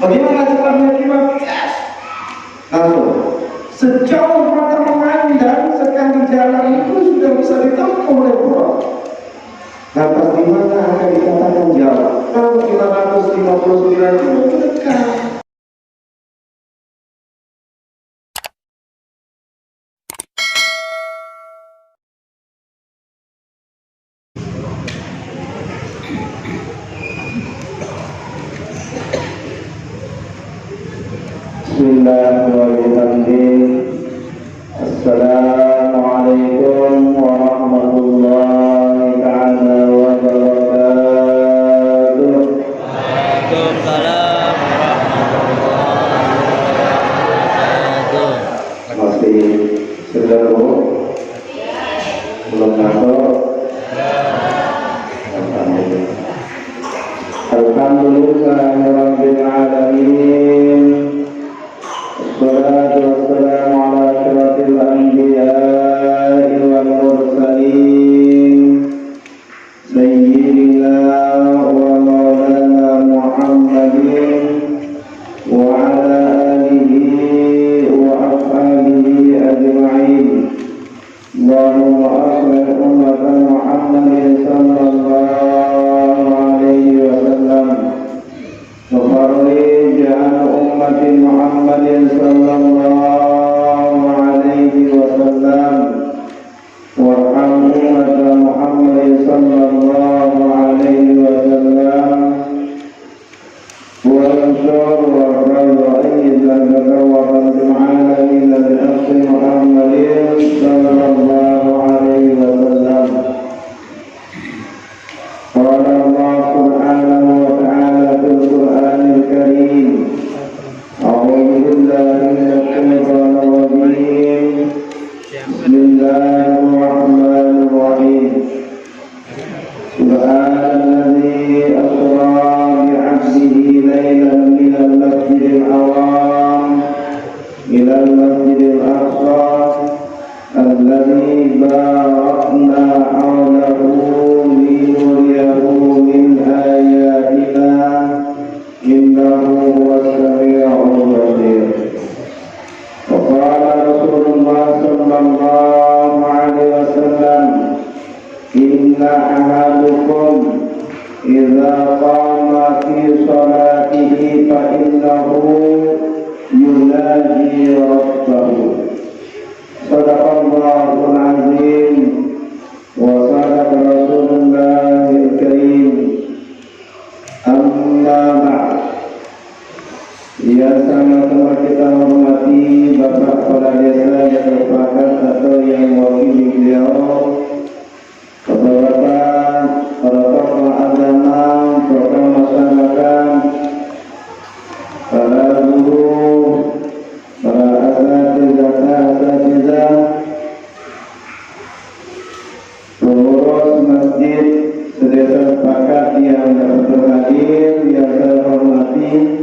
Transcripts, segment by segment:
Bagaimana caranya terima? Yes. Lalu sejauh mata memandang sekali jalan itu sudah bisa ditempuh oleh pulau. Lantas di mana akan dikatakan jauh? Kalau 959 itu dekat. Bismillahirrahmanirrahim. Assalamualaikum warahmatullahi ta'ala wabarakatuh. Waalaikumsalam warahmatullahi wabarakatuh. Masih segar bu? Belum ngantuk? Alhamdulillahirabbil alamin. Wassalatu wassalamu ala asyrafil anbiya'i wal mursalin sayyidina wa maulana Muhammadin wa ala alihi wa ashabihi ajma'in. Allahumma aslih ummata Muhammadin sallallahu alaihi wasallam wa farrij an ummati Muhammadin sallallahu alaihi wasallam warham ummata Muhammadin sallallahu alaihi wasallam wa ansur wa rayyid al-kawatan al-alamin al-nafsi Muhammadin sallallahu alaihi wasallam. Qala Allah subhanahu wa ta'ala fil Qur'anil Karim. A'udzu billahi minasy syaithanir rajim. Bismillahirrahmanirrahim. Subhanalladzi asra bi 'abdihi lailan minal masjidil haram ilal masjidil aqsa alladzi barakna hawlahu linuriyahu min ayatina innahu huwas sami'ul basir. Wa qala Rasulullah sallallahu alaihi wasallam, inna ahadukum idza qama fi salatihi fa innahu yunaji rabbahu. Sadaqallahul azim wa sadaqa Rasulullahil karim. Amma ba'd. Yang sama-sama kita hormati Bapak Kepala Desa yang merupakan atau yang mewakili beliau, Bapak-bapak, para tokoh agama, tokoh masyarakat, para guru, para asatizah, pengurus masjid sedesa sepakat yang berhadir, yang saya hormati,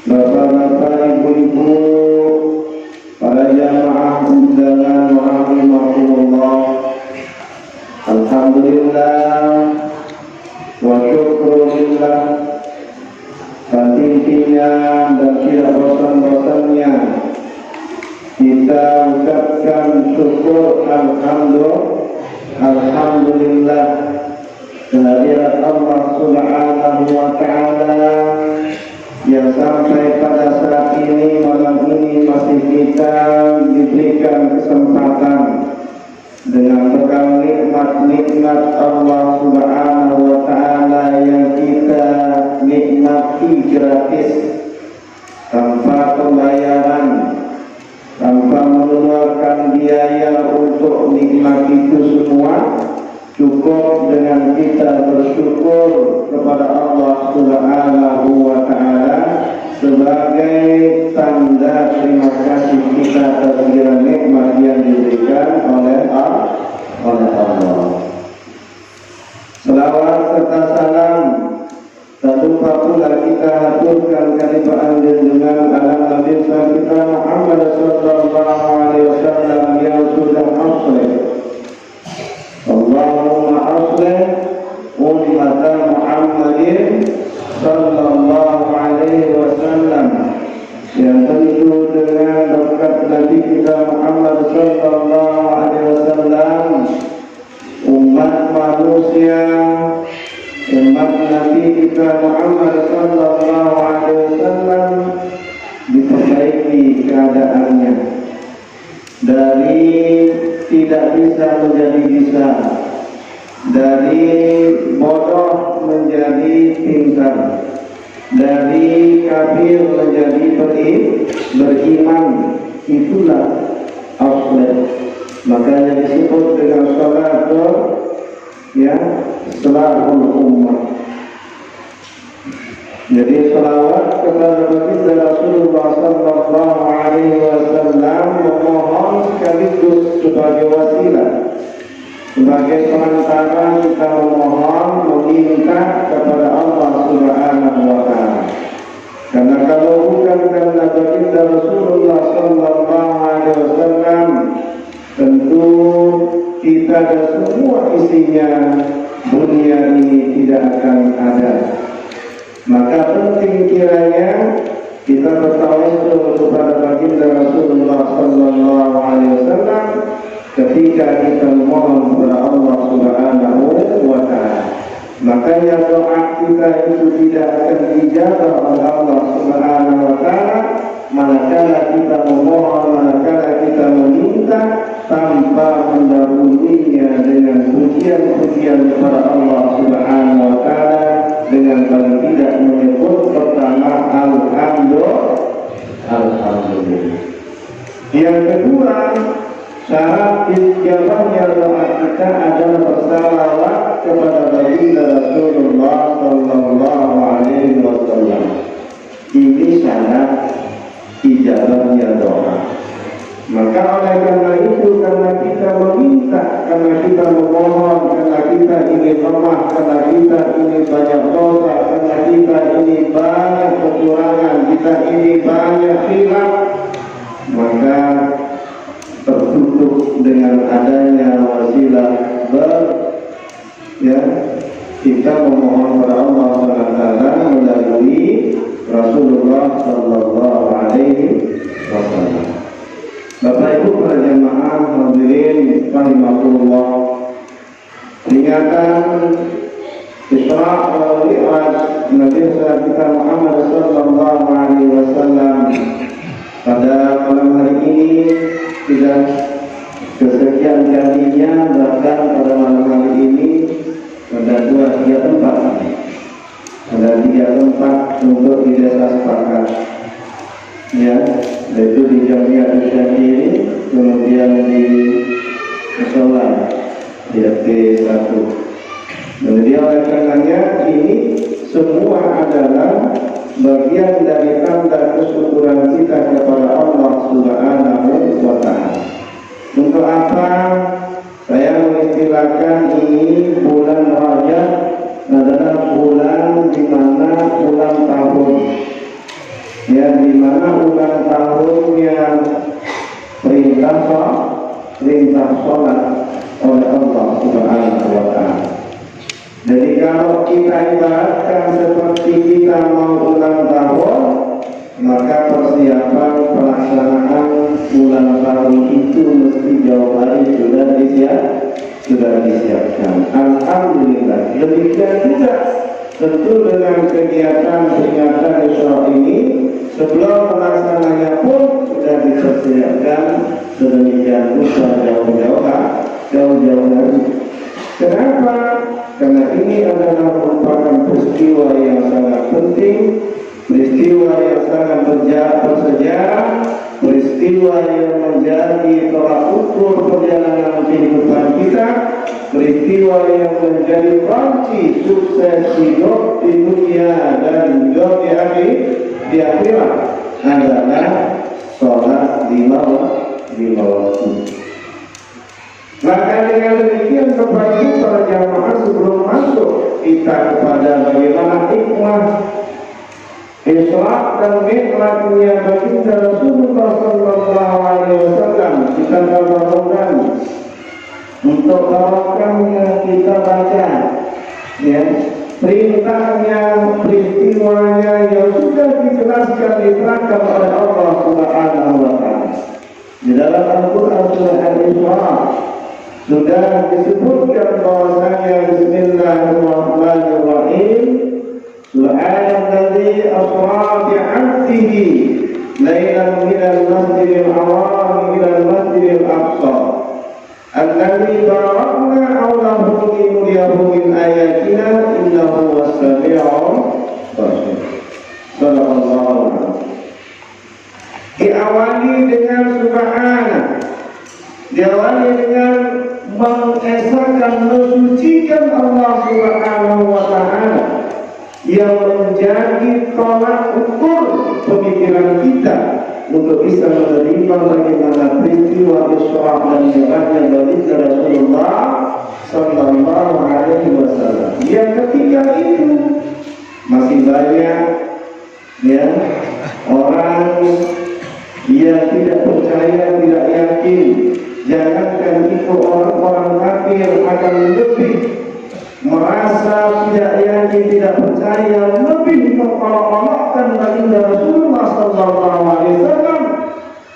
bapak-bapak, ibu-ibu, para jamaah undangan rahimahumullah. Alhamdulillah wa syukurillah, intinya dan tidak bosan-bosannya kita ucapkan syukur alhamdulillah kehadirat Allah subhanahu wa ta'ala yang sampai pada saat ini, malam ini masih kita diberikan kesempatan dengan bekal nikmat-nikmat Allah subhanahu wa ta'ala yang kita nikmati gratis tanpa pembayaran, tanpa mengeluarkan biaya untuk nikmat itu semua. Cukup dengan kita bersyukur kepada Allah subhanahu wa ta'ala sebagai tanda terima kasih kita atas segala nikmat yang diberikan oleh Allah. Selawat serta salam tak lupa pula kita haturkan kalimat junjungan ala Nabi kita Muhammad sallallahu alaihi wasallam yang sudah asli. Allahumma aslih ummata Muhammadin Umat Nabi kita Muhammad sallallahu alaihi wasallam diperbaiki keadaannya dari tidak bisa menjadi bisa, dari bodoh menjadi pintar, dari kafir menjadi beriman. Itulah afdal. Makanya disebut dengan salatul salahul ummah. Jadi salawat kepada baginda Rasulullah sallallahu alaihi wasallam memohon sekaligus sebagai wasilah, sebagai perantara kita memohon meminta kepada Allah Subhanahu wa taala. Karena kalau bukan karena baginda Rasulullah sallallahu alaihi wasallam, tentu kita dan semua isinya dunia ini tidak akan ada. Maka penting kiranya kita bertawasul kepada baginda Rasulullah sallallahu alaihi wasallam ketika kita memohon kepada Allah Subhanahu wa taala. Makanya doa kita itu tidak akan dijawab oleh Allah Subhanahu wa taala manakala kita memohon, manakala kita meminta tanpa mendahulunya dengan pujian-pujian kepada Allah Subhanahu wa taala, dengan paling tidak menyebut pertama alhamdulillah. Yang kedua, syarat ijabahnya doa kita adalah bersalawat kepada baginda Rasulullah sallallahu alaihi wasallam. Ini syarat ijabahnya doa. Maka oleh karena itu, karena kita meminta, karena kita memohon, karena kita ingin lemah, karena kita ini banyak dosa, karena kita ini banyak kekurangan, kita ini banyak khilaf, maka tertutup dengan adanya wasilah kita memohon kepada Allah SWT melalui Rasulullah sallallahu alaihi wasallam. Bapak Ibu para jamaah hadirin rahimakumullah, peringatan Isra wal Mi'raj Nabi kita Muhammad sallallahu alaihi wasallam pada malam hari ini sudah kesekian kalinya, bahkan pada malam hari ini ada tiga tempat untuk di desa sepakat, yaitu di Jamiah Syakiri, kemudian di Musola di RT 1. Kemudian oleh karenanya ini semua adalah bagian dari tanda kesyukuran kita kepada Allah Subhanahu wa taala. Untuk apa saya mengistilahkan ini bulan Rajab adalah bulan di mana ulang tahun, di mana ulang tahunnya perintah sholat oleh Allah Subhanahu wa taala. Jadi kalau kita ibaratkan seperti kita mau ulang tahun, maka persiapan pelaksanaan ulang tahun itu mesti jauh hari sudah disiapkan. Alhamdulillah. Demikian juga tentu dengan kegiatan peringatan Isra ini, sebelum pelaksananya pun sudah dipersiapkan sedemikian rupa jauh-jauh hari. Kenapa? Karena ini adalah merupakan peristiwa yang sangat penting, peristiwa yang sangat bersejarah, peristiwa yang menjadi tolak ukur perjalanan kehidupan kita, peristiwa yang menjadi kunci sukses hidup di dunia dan hidup di akhirat adalah sholat lima waktu. Maka dengan demikian Bapak Ibu para jamaah, sebelum masuk kita kepada bagaimana hikmah Isra dan Mi'rajnya baginda Rasulullah sallallahu alaihi wasallam, kita bawakan untuk bawakannya kita baca perintahnya, peristiwanya yang sudah dijelaskan diterangkan oleh Allah Subhanahu wa taala di dalam Al-Qur'an surah Al-Isra Sudah disebutkan bahwasanya Bismillahirrahmanirrahim, Subhanalladzi asra bi'abdihi lailan minal masjidil haram ilal masjidil aqsa alladzi barakna hawlahu linuriyahu min ayatina innahu was-sami'ul basir. Sallallahu alaihi. Diawali dengan subhana, diawali dengan mengesahkan, mensucikan Allah Subhanahu wa Ta'ala yang menjadi tolak ukur pemikiran kita untuk bisa menerima bagaimana peristiwa Isra dan Mi'rajnya baginda Rasulullah Sallallahu Alaihi Wasallam. Yang ketiga itu masih banyak ya orang yang tidak percaya, tidak yakin. Jangankan itu, orang-orang kafir akan lebih merasa tidak yakin, tidak percaya, lebih mengolok-olokkan baginda Rasulullah Sallallahu Alaihi Wasallam.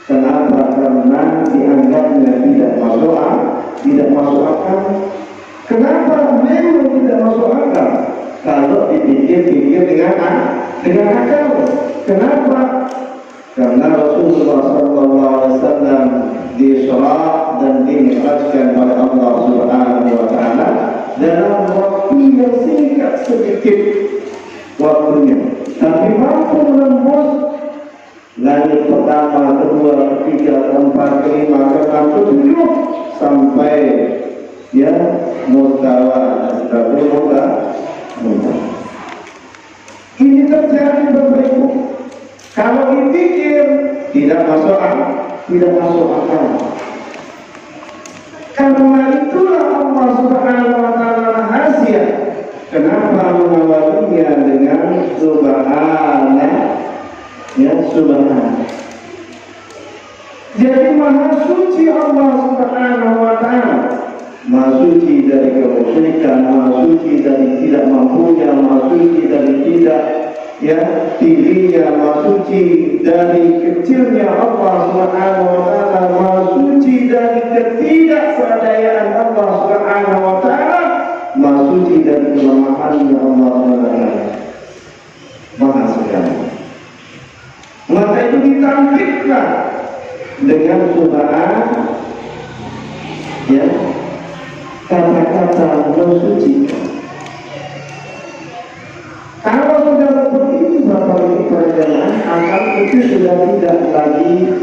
Kenapa? Karena dianggapnya tidak masuk akal. Kenapa memang tidak masuk akal? Kalau dipikir-pikir dengan akal. Kenapa? Karena Rasulullah Sallallahu Alaihi Wasallam Isra dan Mi'rajkan oleh Allah Subhanahu wa Ta'ala dalam waktu yang singkat sedikit waktunya, tapi mampu menembus langit pertama, kedua, ketiga, keempat, kelima, keenam, ketujuh sampai ya mustawa setelah mustawa. Ini terjadi Bapak Ibu. Kalau dipikir tidak masuk akal. Karena itulah Allah Subhanahu wa Ta'ala rahasia. Kenapa mengawalinya dengan subhana? Ya, subhana. Jadi maha suci Allah Subhanahu wa Ta'ala. Maha suci dari kemusyrikan, maha suci dari tidak mampunya, maha suci dari tidak ya tingginya, maha suci dari kecilnya Allah Subhanahu wa Ta'ala, maha suci dari ketidakberdayaan Allah Subhanahu wa Ta'ala, maha suci dari kelemahannya Allah Subhanahu wa Ta'ala. Maha sekali. Maka itu ditampilkan dengan subhan ya kata-kata mensucikan. Kalau sudah seperti itu Bapak Ibu perjalanan akal itu sudah tidak lagi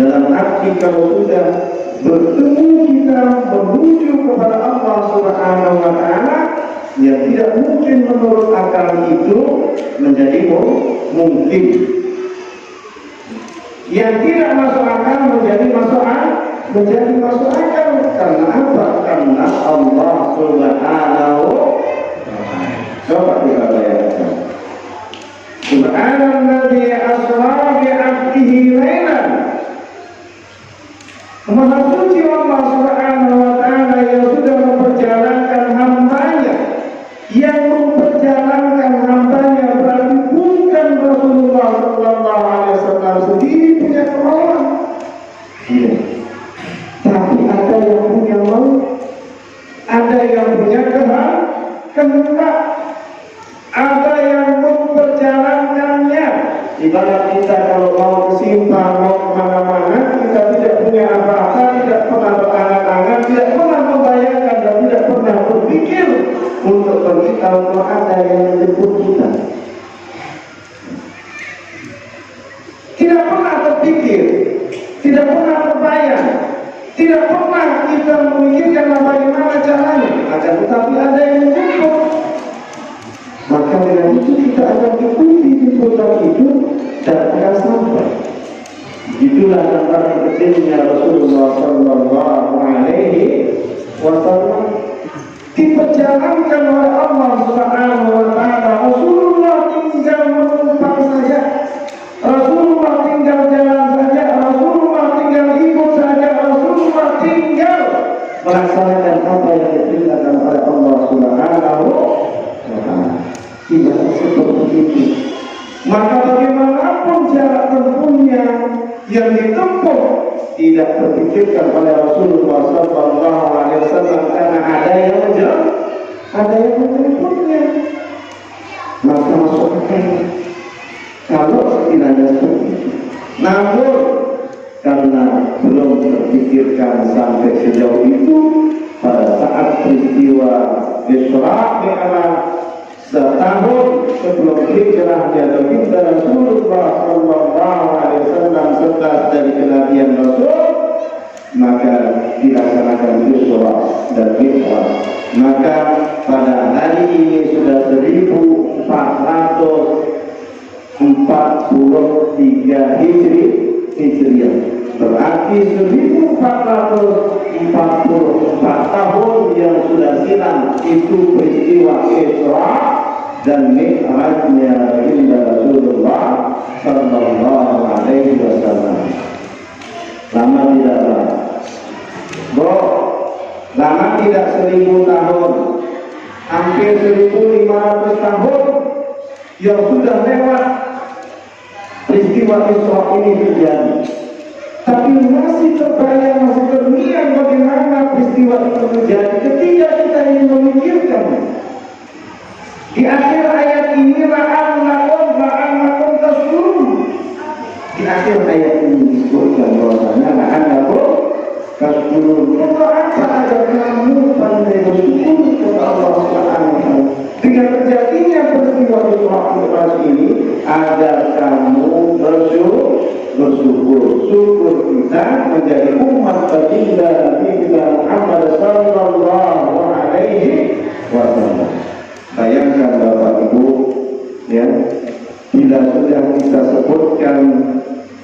dalam arti kalau sudah bertemu kita menuju kepada Allah Subhanahu wa Ta'ala, ya tidak mungkin menurut akal itu menjadi mungkin. Yang tidak masuk akal menjadi masuk akal. Karena apa? Karena Allah Subhanahu. Coba kita bayangkan. Subhanalladzi asra bi'abdihi lailan. Maha suci Allah Subhanahu wa Ta'ala yang sudah memperjalankan hambanya. Yang memperjalankan hambanya berarti bukan Rasulullah Sallallahu Alaihi Wasallam sendiri punya kemauan. Iya. Tapi ada yang punya mau, ada yang punya kehendak. Ada yang memperjalankannya. Ibarat kita kalau mau ke simpang, mau kemana-mana, kita tidak punya apa-apa, tidak pernah berangan-angan, tidak pernah membayangkan dan tidak pernah berpikir untuk pergi kalau ada yang menjemput kita. Tidak pernah terpikir, tidak pernah terbayang, tidak pernah kita memikirkan bagaimana caranya. Akan tetapi ada yang menjemput. Maka dengan itu kita akan ikuti jemputan itu dan akan sampai. Itulah tentang kecilnya Rasulullah Sallallahu Alaihi Wasallam diperjalankan oleh Allah Subhanahu wa Ta'ala. Rasulullah tinggal menumpang saja, Rasulullah tinggal jalan saja, Rasulullah tinggal ikut saja, Rasulullah tinggal melaksanakan apa yang diperintahkan oleh Allah Subhanahu wa Ta'ala. Tidak seperti itu. Maka bagaimanapun jarak tempuhnya yang ditempuh tidak terpikirkan oleh Rasulullah SAW karena ada yang menjemputnya, maka masuk akal kalau sekiranya seperti itu. Namun karena belum terpikirkan sampai sejauh itu, pada saat peristiwa Isra Mi'raj setahun sebelum hijrahnya baginda Rasulullah SAW setelah dari kenabian Rasul, maka dilaksanakan Isra dan Mi'raj. Maka pada hari ini sudah 1443 Hijriah, berarti 1444 tahun yang sudah silam itu peristiwa Isra dan Mi'rajnya baginda Rasulullah Sallallahu Alaihi Wasallam. Lama tidak lama, bro, lama tidak 1000 tahun, hampir 1500 tahun yang sudah lewat peristiwa Isra ini terjadi. Tapi masih terbayang, masih terngiang bagaimana peristiwa itu terjadi ketika kita ingin memikirkan. Di akhir ayat ini la'allakum tashkurun. Di akhir ayat ini disebutkan bahwasanya la'allakum tashkurun. Untuk apa agar kamu pandai bersyukur kepada Allah Subhanahu wa taala. Dengan terjadinya peristiwa Isra Mi'raj ini agar kamu bersyukur. Syukur kita menjadi umat baginda Nabi Muhammad sallallahu alaihi wasallam. Bayangkan Bapak Ibu, ya, bila sudah kita sebutkan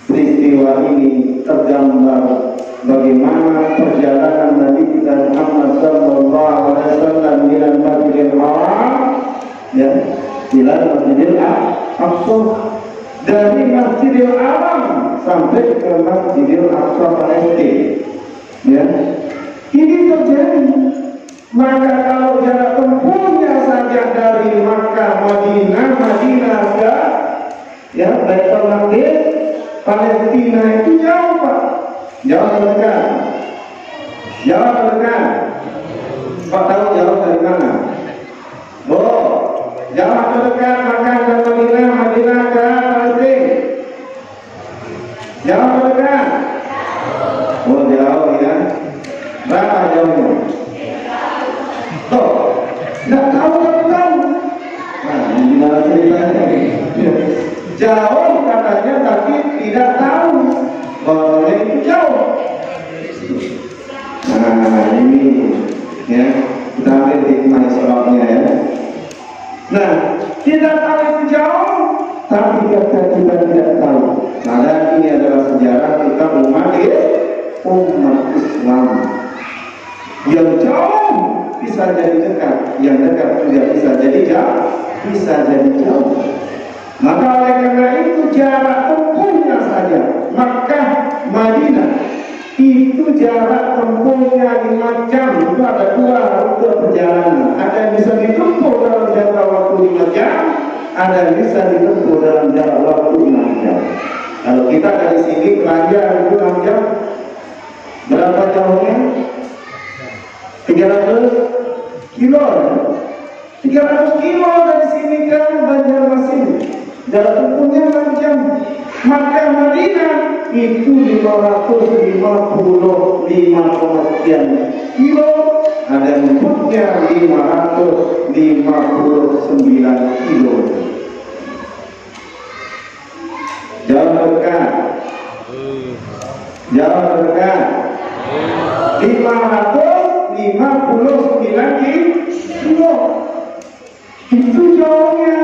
peristiwa ini tergambar bagaimana perjalanan Nabi kita Muhammad sallallahu alaihi wasallam dari Masjidil Haram, ya, ila Masjidil Aqsa, dari Masjidil Haram sampai ke Masjidil Aqsa Palestina, ya. Ini terjadi. Maka kalau jarak tempuhnya saja dari Makkah, Madinah ke, ya, Baitul Maqdis, Palestina itu jauh, Pak. Jauh atau dekat? Jauh atau dekat? Pak tahu jauh dari mana? Oh, jauh atau dekat Makkah dan Madinah ke Palestina? Jauh atau dekat? Oh, jauh ya. Berapa jauhnya? Tuh, nggak tahu kan tahu. Nah, gimana ceritanya? Jauh katanya, tapi tidak tahu bahwa itu jauh. Nah, ini ya, kita ambil hikmah sebabnya ya. Nah, tidak tahu itu jauh, tapi kita tidak tahu. Nah, ini adalah sejarah kita umat Islam. Yang jauh bisa jadi dekat, yang dekat juga bisa jadi jauh, Maka oleh karena itu jarak tempuhnya saja Makkah Madinah itu jarak tempuhnya 5 jam. Itu ada 2 rute perjalanan. Ada yang bisa ditempuh dalam jangka waktu 5 jam, ada yang bisa ditempuh dalam jarak waktu 6 jam. Kalau kita dari sini ke Raja itu 6 jam, berapa jauhnya? 300 kilo. 300 kilo dari sini ke Banjarmasin. Jarak tempuhnya 6 jam. Maka Madinah itu 555 sekian kilo. Ada yang menyebutnya 559 kilo. Jauh dekat. Jauh dekat. 559 kilo. Itu jauhnya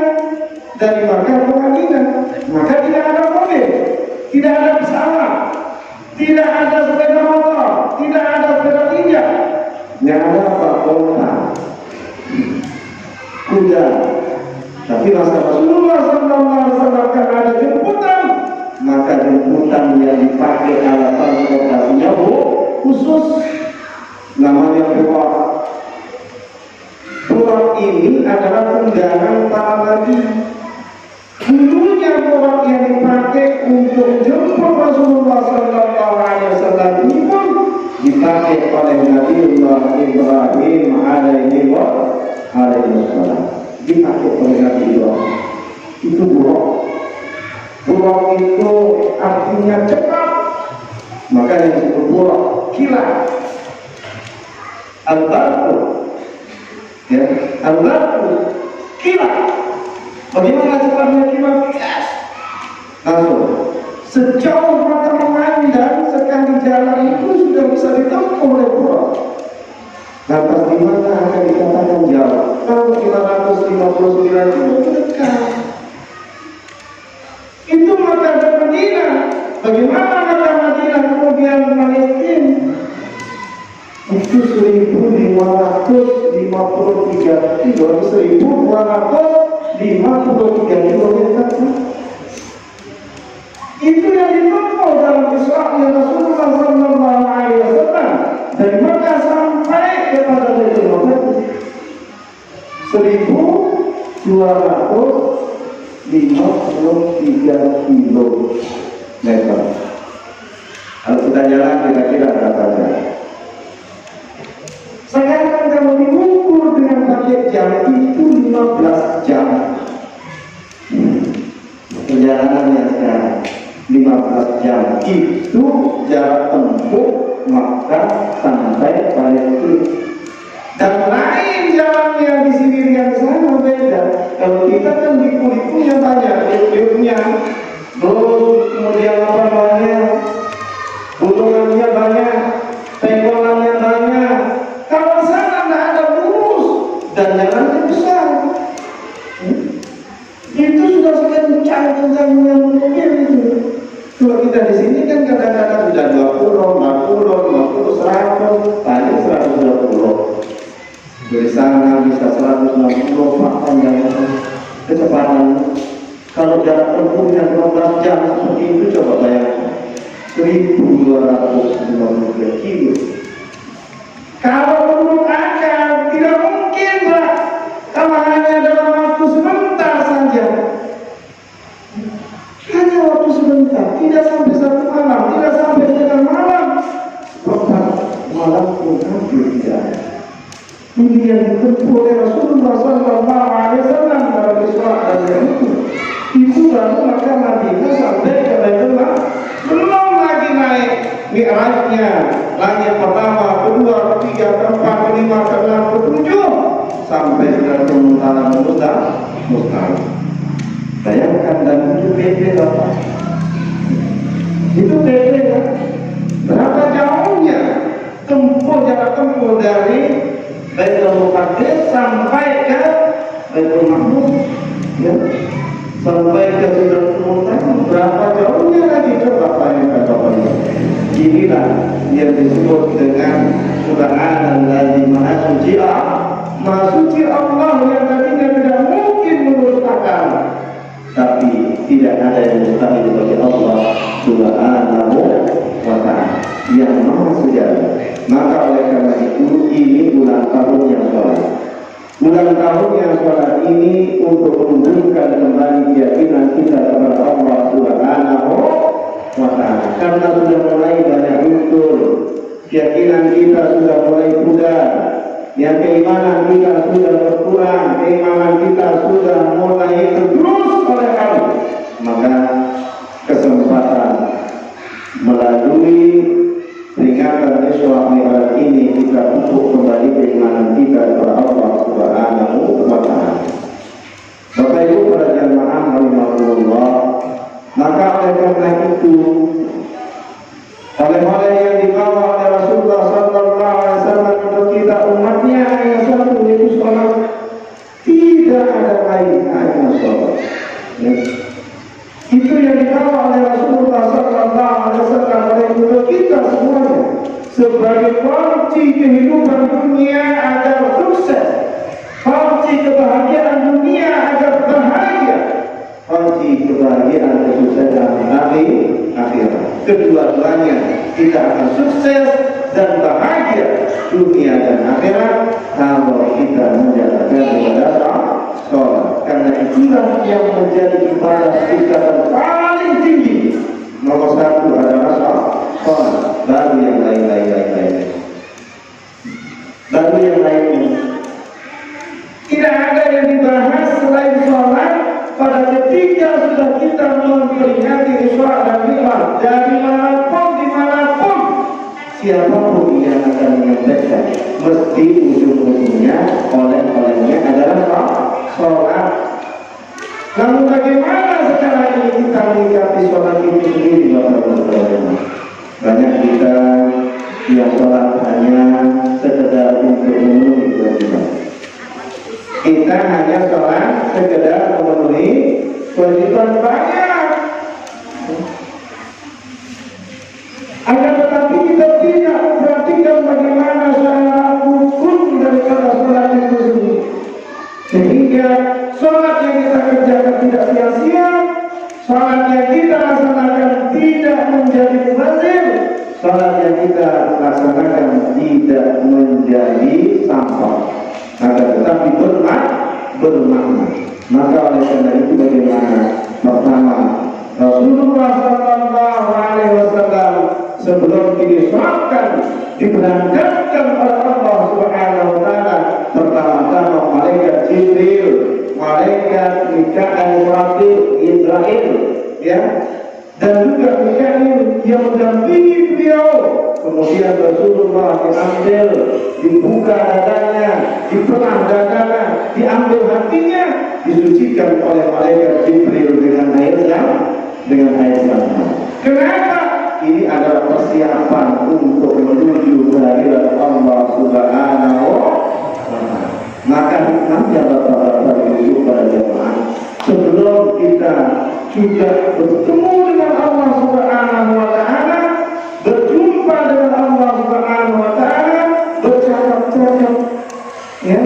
dari Makkah ke Madinah. Maka tidak ada mobil, tidak ada pesawat, tidak ada sepeda motor, tidak ada sepeda tinja. Yang ada apa? Kota, kuda. Tapi masa Rasulullah SAW kan ada jemputan, maka jemputan yang dipakai alat transportasinya khusus, namanya Burak. Burak ini adalah tunggangan para nabi. Dulunya Burak yang dipakai untuk jemput Rasulullah SAW dipakai pengganti doa. Itu buruk. Buruk itu artinya cepat, maka yang disebut buruk kilat. Al-barku, ya, al-barku kilat. Bagaimana cepatnya kilat? Yes. Langsung sejauh mata memandang sekali jalan itu sudah bisa ditempuh oleh buruk. Lantas di mana akan dikatakan jauh? Kalau 559 itu dekat. Itu Makkah dan Madinah. Bagaimana Makkah Madinah kemudian Palestina? Itu 1.553 kilo, 1.253 kilometer. Itu yang ditempuh dalam Isra'nya Rasulullah SAW dari Makkah sampai kepada Baitul Maqdis 1.253 kilometer. Kalau kita jalan kira-kira berapa jam? Sekarang kalau diukur dengan pakai jam itu 15 jam. Perjalanannya sekarang 15 jam itu jarak tempuh Makkah sampai Palestina. Dan lain jalannya di sini dengan sana beda. Kalau kita kan di kulitnya banyak, kulitnya, kemudian apa namanya, gunungannya banyak, tengkolannya banyak. Kalau sana tidak ada lurus dan jalannya besar. Itu sudah kencang-kencangnya mobil itu. Kalau kita di sini kan kadang-kadang sudah 20, 50, 100, paling 120. Dari sana bisa 160 panjang kecepatan. Kalau jarak tempuhnya 12 jam seperti itu, coba bayangkan 1.253 kilo. Kalau menurut akal tidak mungkin, Pak. Kalau hanya dalam waktu sebentar saja, hanya waktu sebentar, tidak sampai satu malam, tidak sampai setengah malam, bahkan malam pun hampir tidak ada. Ini yang ditempuh oleh Rasulullah SAW dalam Isra dan Mi'raj. Itu baru maka Madinah sampai ke Baitullah. Belum lagi naik Mi'rajnya, langit pertama, kedua, ketiga, keempat, kelima, keenam, ketujuh, sampai ke Muzdalifah. Bayangkan, dan itu PP Bapak. Itu PP ya. Berapa jauhnya jarak tempuh dari Baitul Maqdis sampai ke Baitul Maqdis, ya, sampai ke Sidratul Muntaha. Berapa jauhnya lagi, coba bayangkan Bapak. Inilah yang disebut dengan Subhanallah Maha Suci Maha Suci Allah yang tadinya tidak mungkin menurut akal, tapi tidak ada yang mustahil bagi Allah Subhanahu wa Ta'ala yang Maha Sejati. Maka oleh karena itu, ini bulan tahun yang sholat. Bulan tahun yang sholat ini untuk menumbuhkan kembali keyakinan kita kepada Allah Subhanahu wa Ta'ala. Karena sudah mulai banyak luntur, keyakinan kita sudah mulai pudar, yang keimanan kita sudah berkurang, keimanan kita sudah mulai tergerus oleh Allah. Maka kesempatan melalui peringatan Isra Mi'raj ini kita untuk kembali keimanan kita kepada Allah Subhanahu wa Ta'ala. Bapak Ibu para jamaah rahimahullah, maka oleh karena itu, oleh-oleh yang dibawa oleh Rasulullah SAW untuk kita umatnya yang satu, yaitu sholat. Tidak ada lain hanya sholat, ya. Itu yang dibawa oleh Rasulullah SAW untuk kita semuanya sebagai kunci kehidupan dunia agar sukses, kunci kebahagiaan dunia agar bahagia, kunci kebahagiaan kesuksesan akhirat. Kedua-duanya kita akan sukses dan bahagia dunia dan akhirat kalau kita menjalankan ibadah sholat. Karena itulah yang menjadi ibadah kita yang paling tinggi. Nomor satu adalah sholat, baru yang lain-lain. Baru yang lain. Tidak ada yang dibahas siapapun yang akan menyampaikan mesti ujung-ujungnya oleh-olehnya adalah sholat. Namun bagaimana sekarang ini kita menyikapi sholat itu sendiri, Bapak-Bapak? Banyak kita yang sholat hanya sekedar untuk memenuhi kewajiban. Kita hanya sholat sekedar memenuhi kewajiban banyak. Akan tetapi kita tidak memperhatikan bagaimana syarat rukun daripada sholat itu sendiri, sehingga sholat yang kita kerjakan tidak sia-sia, sholat yang kita laksanakan tidak menjadi mubazir, sholat yang kita laksanakan tidak menjadi sampah, akan tetapi bermakna. Maka oleh karena itu bagaimana? Pertama, Rasulullah SAW sebelum diserahkan, diberangkatkan oleh Allah Subhanahu wa Ta'ala, pertama-tama malaikat Jibril, malaikat Mikail, Israel, ya, dan juga Mikail yang mendampingi beliau. Kemudian Rasulullah diambil, dibuka dadanya, dipelah dadanya, diambil hatinya, disucikan oleh malaikat Jibril dengan air zam-zam. Kenapa? Ini adalah persiapan untuk menuju kehadirat Allah Subhanahu wa Ta'ala. Maka hikmahnya Bapak-bapak Ibu pada jemaah, sebelum kita juga bertemu dengan Allah Subhanahu wa Ta'ala, berjumpa dengan Allah Subhanahu wa Ta'ala, bercakap-cakap, ya,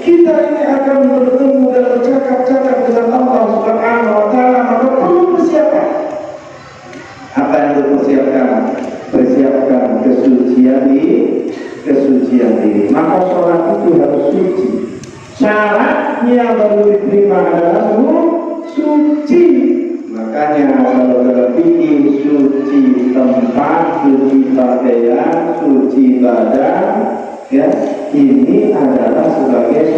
kita ini akan bertemu dan bercakap-cakap dengan Allah Subhanahu wa Ta'ala, maka perlu persiapan. Apa yang dipersiapkan? Persiapkan kesucian diri. Maka sholat itu harus suci. Syaratnya baru diterima adalah suci. Makanya saudara fikih, suci tempat, suci pakaian, suci badan, ya, ini adalah sebagai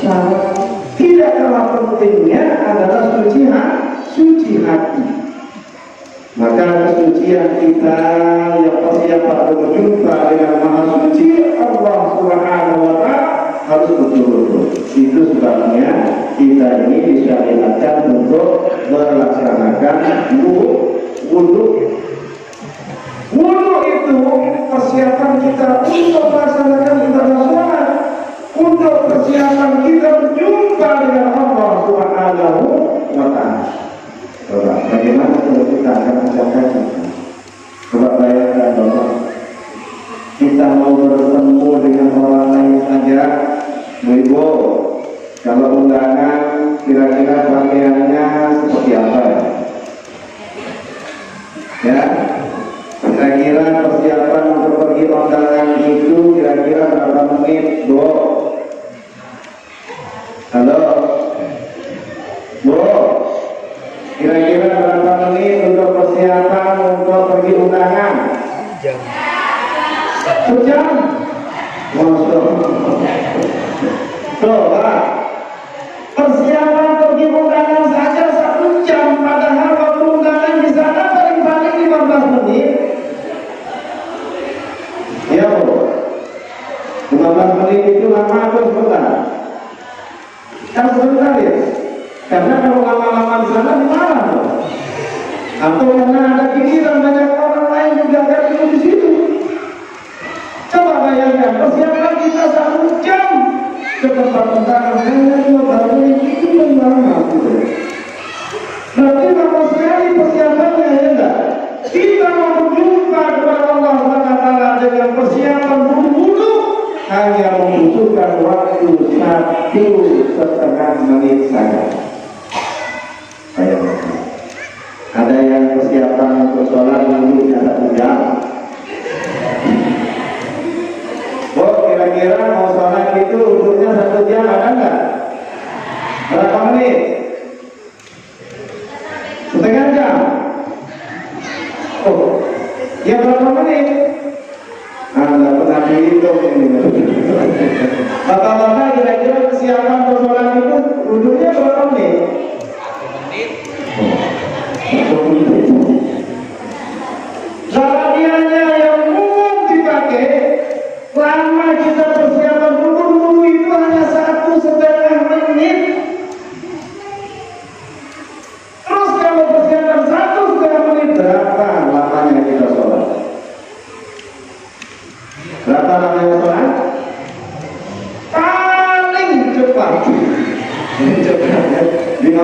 syarat. Tidak kalah pentingnya adalah suci hati. Maka kesucian kita yang persiapan berjumpa dengan Maha Suci Allah Subhanahu wa Ta'ala harus betul-betul. Itu sebabnya kita ini disyariatkan untuk melaksanakan wudu. Wudu itu persiapan kita untuk melaksanakan ibadah sholat, untuk persiapan kita berjumpa dengan Allah Subhanahu wa Ta'ala. Coba, bagaimana kalau kita akan mencapai itu? Coba bayangkan bahwa kita mau bertemu dengan orang lain saja, Ibu, kalau undangan kira-kira pakaiannya seperti apa ya? Ya, kira-kira persiapan untuk pergi undangan itu kira-kira berapa menit, Bu? Halo, Bu? Kira-kira berapa menit untuk persiapan untuk pergi undangan? Sejam. Masya Allah. Coba persiapan pergi undangan saja 1 jam, padahal waktu undangan di sana paling-paling 15 menit. Ya, Bu. 15 menit itu lama atau sebentar? Kan sebentar ya. Karena kalau lama-lama di sana dimarah loh. Atau karena ada giliran banyak orang lain juga akan duduk di situ. Coba bayangkan persiapan kita 1 jam ke tempat undangan hanya 2 menit itu lama. Berarti lama sekali persiapannya, ya enggak? Kita mau berjumpa kepada Allah SWT dengan persiapan buru-buru hanya membutuhkan waktu 1,5 menit saja. Ada yang persiapan untuk sholat dulunya 1 jam. Oh, kira-kira mau sholat itu duduknya 1 jam ada nggak? Berapa menit? Setengah jam. Oh, ya berapa menit? Nggak pernah dihitung ini. Bapak-bapak kira-kira persiapan untuk sholat itu duduknya berapa menit? Latihannya yang umum kita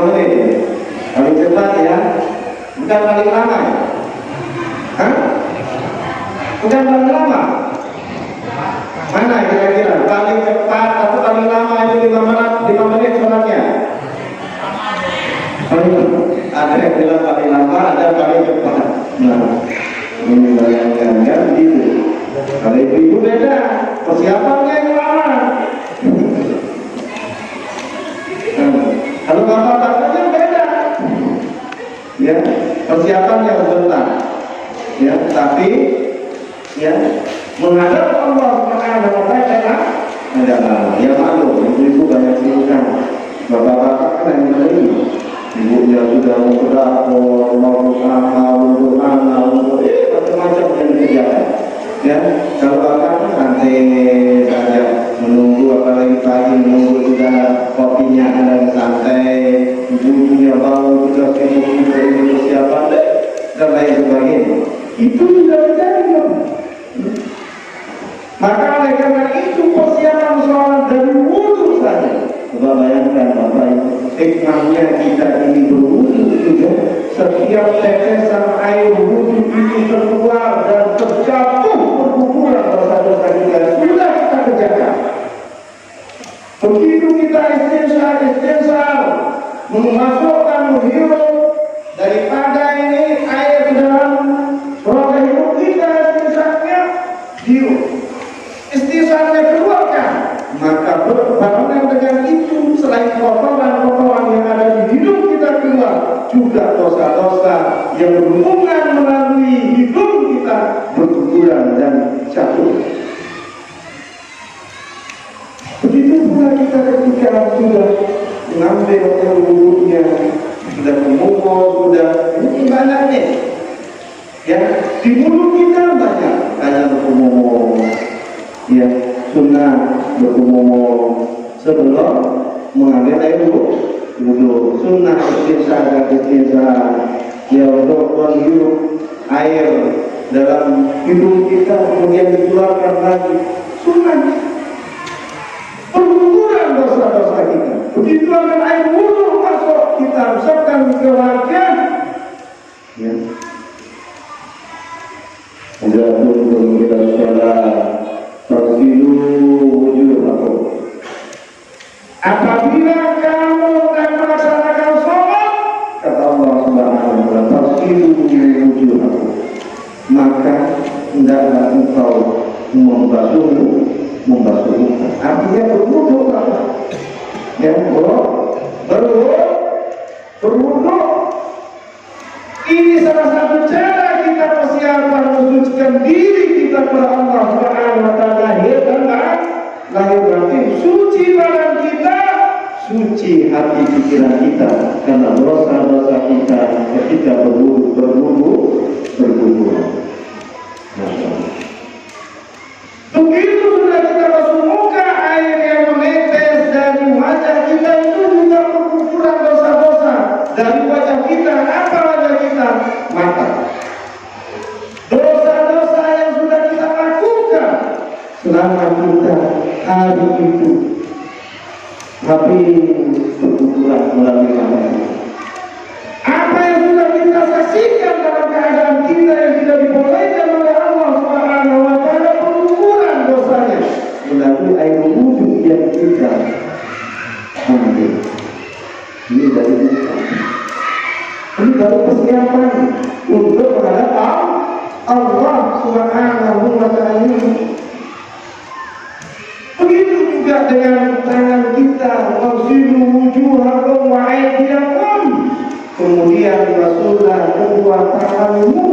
menit. Paling cepat ya. Bukan paling lama ya? Hah? Bukan paling lama? Mana kira-kira? Paling cepat atau paling lama itu 5 menit sholatnya? Paling lama. Ada yang bilang paling lama, ada paling cepat. Nah, ini bayangkan kan gitu. Kalau ibu beda, persiapannya yang lama. Kalau bapak-bapaknya beda, ya persiapannya sebentar, ya tapi ya menghadap Allah Subhanahu wa taala adalah ya malu, ibu-ibu banyak sibukan, bapak-bapak kan yang lain, ibunya sudah mau berdapur, mau untuk anak, untuk macam-macam yang dikerjakan. Ya, kalau bapak santai saja menunggu, apalagi pagi menunggu sudah kopinya ada santai, ibunya bangun sudah sibuk untuk persiapan dan lain sebagainya. Itu sudah terjadi. Maka oleh karena itu persiapan sholat dari wudhu saja. Coba bayangkan bapak ibu, hikmahnya kita ini berwudhu juga. Setiap tetesan air wudhu itu keluar dan terjatuh berguguran dosa-dosa kita sudah kita kerjakan. Begitu kita istighfar, memasukkan menghirup daripada ini air ke dalam rongga hidung kita, istighfarnya hirup, istighfarnya keluarkan, maka berbarengan dengan itu selain kotoran-kotoran yang ada di hidung kita keluar, juga dosa-dosa yang berhubungan melalui hidung kita berguguran dan jatuh. Begitu pula kita ketika sudah mengambil wudhunya, sudah mengukur, sudah ini ibadahnya, ya di mulut kita banyak berkumur, ya sunnah berkumur sebelum mengambil air wudhu, sunnah istighfar, ya untuk menghirup air dalam hidung kita kemudian dikeluarkan lagi, sunnah. Pengukuran dosa-dosa kita. Begitu akan air wudhu masuk, kita usapkan ke wajah. Ya. Sudah pun kita sholat, tersilu wujuhakum. Apabila kamu akan melaksanakan sholat, kata Allah Subhanahu wa taala, tersilu wujuhakum, maka hendaklah engkau membasuh muka. Artinya berwudhu, ya, berwudhu. Ini salah satu cara kita persiapan mensucikan diri kita kepada Allah Subhanahu wa taala. Lahir batin, suci badan kita, suci hati pikiran kita, karena dosa-dosa kita ketika berwudhu. Begitu sudah kita basuh muka, air yang menetes dari wajah kita itu juga berguguran dosa-dosa dari wajah kita. Apa wajah kita? Mata. Dosa-dosa yang sudah kita lakukan selama kita hari itu, tapi berguguran melalui mata. Apa yang sudah kita saksikan dalam keadaan kita yang tidak dibolehkan oleh Allah Subhanahu wa taala, berguguran dosanya melalui air wudhu yang kita ambil. Ini dari muka. Ini baru persiapan untuk menghadap Allah Subhanahu wa taala. Begitu juga dengan tangan kita, wasilu wujuhakum wa aydiyakum. Kemudian basuhlah kedua tanganmu.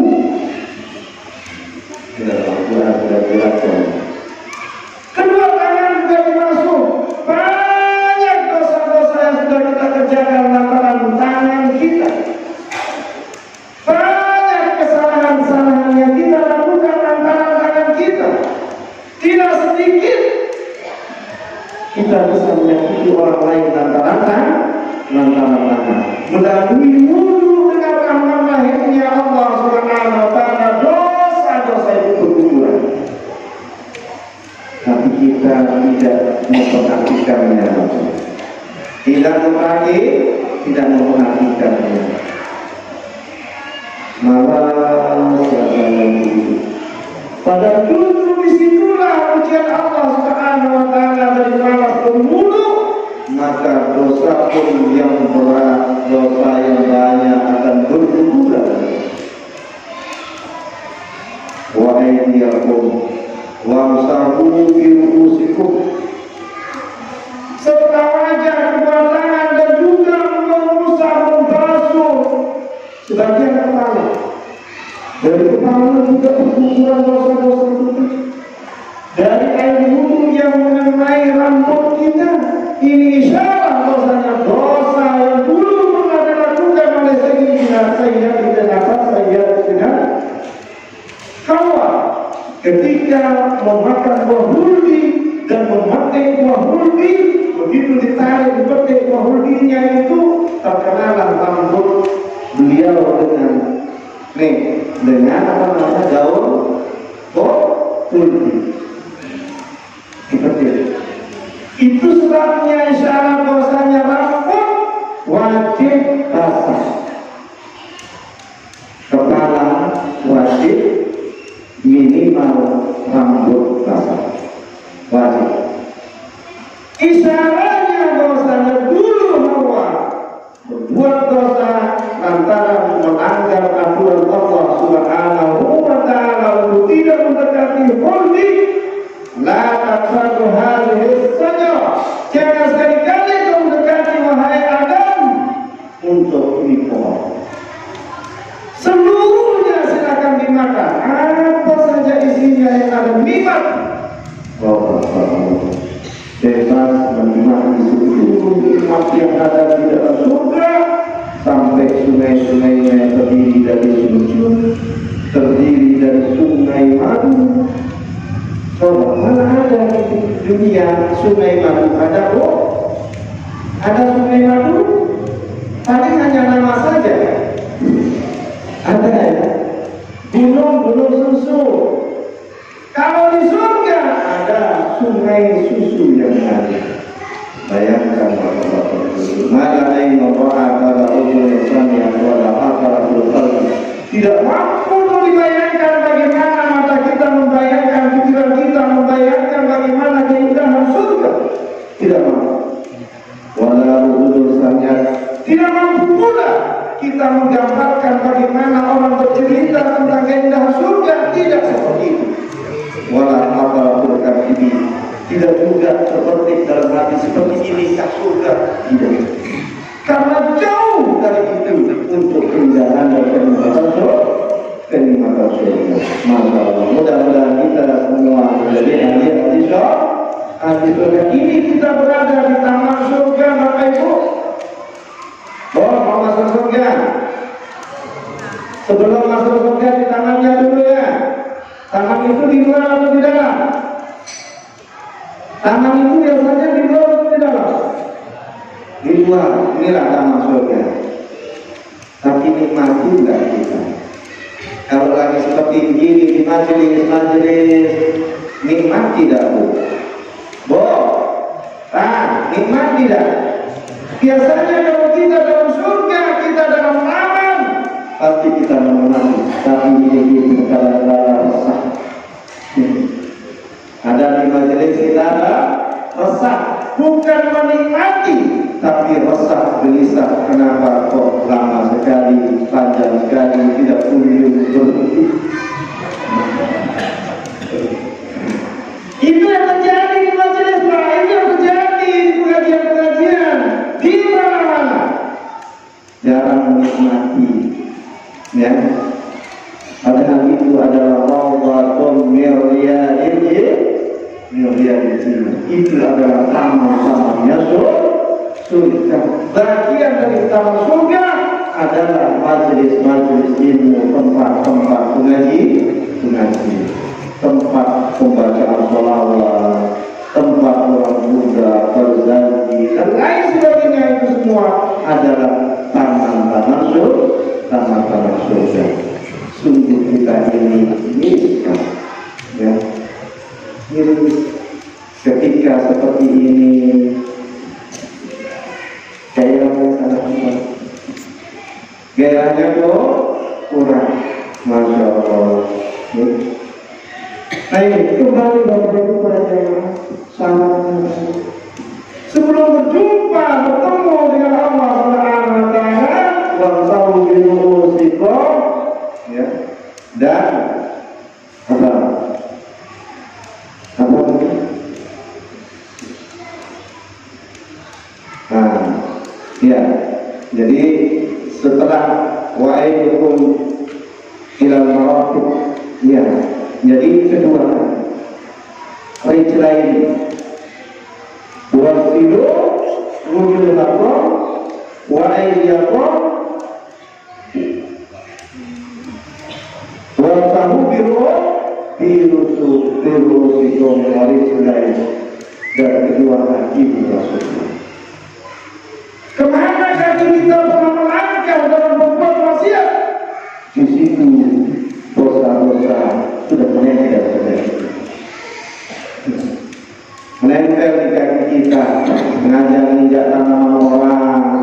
Kedua tangan juga dimasuk. Banyak dosa-dosa yang sudah kita kerjakan lantaran tangan kita. Banyak kesalahan-kesalahan yang kita lakukan lantaran tangan kita. Tidak sedikit kita bisa menyakiti orang lain lantaran tangan. Melalui wudhu dengan rahmat lahirnya Allah Subhanahu wa taala, dosa-dosa itu berguguran. Tapi kita tidak memperhatikannya. Tidak memakai tidak memperhatikannya. Malah siapa yang itu? Pada justru disitulah ujian Allah Subhanahu wa Ta'ala dari malas pembunuh, maka dosa pun yang berat, dosa yang banyak akan berguguran. Wa aydiyakum wamsahu bi ru'usikum, serta wajah, kedua tangan, dan juga mengusap, membasuh sebagian kepala. Dari kepala juga berguguran dosa-dosa kita. Dari air wudhu yang mengenai rambut kita, ini isyarat dosanya dosa yang dulu pernah dilakukan oleh Sayyidina Sayyidina Hawa ketika memakan buah huldi dan memetik buah huldi. Begitu ditarik memetik buah huldinya itu, terkenalah rambut beliau dengan apa namanya, daun huldi. Seperti itu sebabnya isyarat bahwasanya rambut wajib basah, kepala wajib minimal rambut basah, wajib. Isyaratnya bahwasanya dulu Hawa berbuat dosa lantaran melanggar aturan Allah Subhanahu wa Ta'ala untuk tidak mendekati huldi. La taqrabu hadhihi sajarah, jangan sekali-kali kau mendekati wahai Adam untuk ini pohon. Seluruhnya silakan dimakan, apa saja isinya yang ada nikmat. Bebas menikmati seluruh nikmat yang ada di dalam surga, sampai sungai-sungainya yang terdiri dari susu, terdiri dari sungai madu. Coba, mana ada di dunia sungai madu? Ada kok? Ada sungai madu? Paling hanya nama saja. Ada ya? Gunung susu. Kalau di surga ada sungai susu yang ada. Bayangkan bapak-bapak itu. Mana yang membawa pada umur yang wala akal tidak mampu untuk dibayangkan bagaimana mata kita membayangkan, pikiran kita membayangkan bagaimana keindahan surga. Tidak mampu. Walau urusannya tidak mampu pula kita menggambarkan bagaimana orang bercerita tentang keindahan surga. Tidak seperti itu. Walau apa berkat ini tidak juga seperti dalam hati seperti ini surga. Tidak. Karena jauh dari itu untuk keindahan dan kenikmatan surga. Maka mudah-mudahan kita semua menjadi ahli surga. Ini kita berada di taman surga, Bapak Ibu. Mau masuk surga? Sebelum masuk surga di tamannya dulu ya. Taman itu di luar atau di dalam? Taman itu biasanya di luar atau di dalam? Di luar. Inilah taman surga. Tapi nikmati enggak kita? Kalau lagi seperti ini di majelis nikmat tidak, Bu? Nikmat tidak? Biasanya kalau kita dalam surga, kita dalam taman, pasti kita menikmati. Tapi ini kadang-kadang resah. Ada di majelis kita ada resah, bukan menikmati, tapi resah, gelisah. Kenapa kok lama sekali, panjang sekali, tidak kunjung berhenti? Itu yang terjadi di majelis, Pak. Itu yang terjadi di pengajian-pengajian di mana-mana. Jarang menikmati, ya. Padahal itu adalah rawdatun min riyadil jannah. Itu adalah taman-tamannya surga. Bagian dari taman surga adalah majelis-majelis ilmu, tempat-tempat pengaji, tempat pembacaan sholawat, tempat orang muda berzanji dan lain sebagainya. Itu semua adalah taman-taman surga. Sungguh kita ini miskin, ya. Ketika seperti ini, saya anak-anak. Gairahnya kok kurang, masya Allah. Nah ini kembali Bapak Ibu pada jamaah salam. Sebelum berjumpa bertemu dengan Allah Subhanahu wa taala, wa'tahu bi ru'usikum, ya. Dan apa? Apa itu? Nah, ya. Jadi setelah wa'idukum ilal marafiq, ya. Jadi kedua rijlain wasilu wujuhakum wa aydiyakum wa tahu birusikum wa rijlain, dan kedua kaki Rasulullah. Kemana kaki kita pernah melangkah dalam berbuat maksiat? Di situ dosa-dosa sudah menempel pada kita. Menempel di kaki kita, menginjak tanaman orang,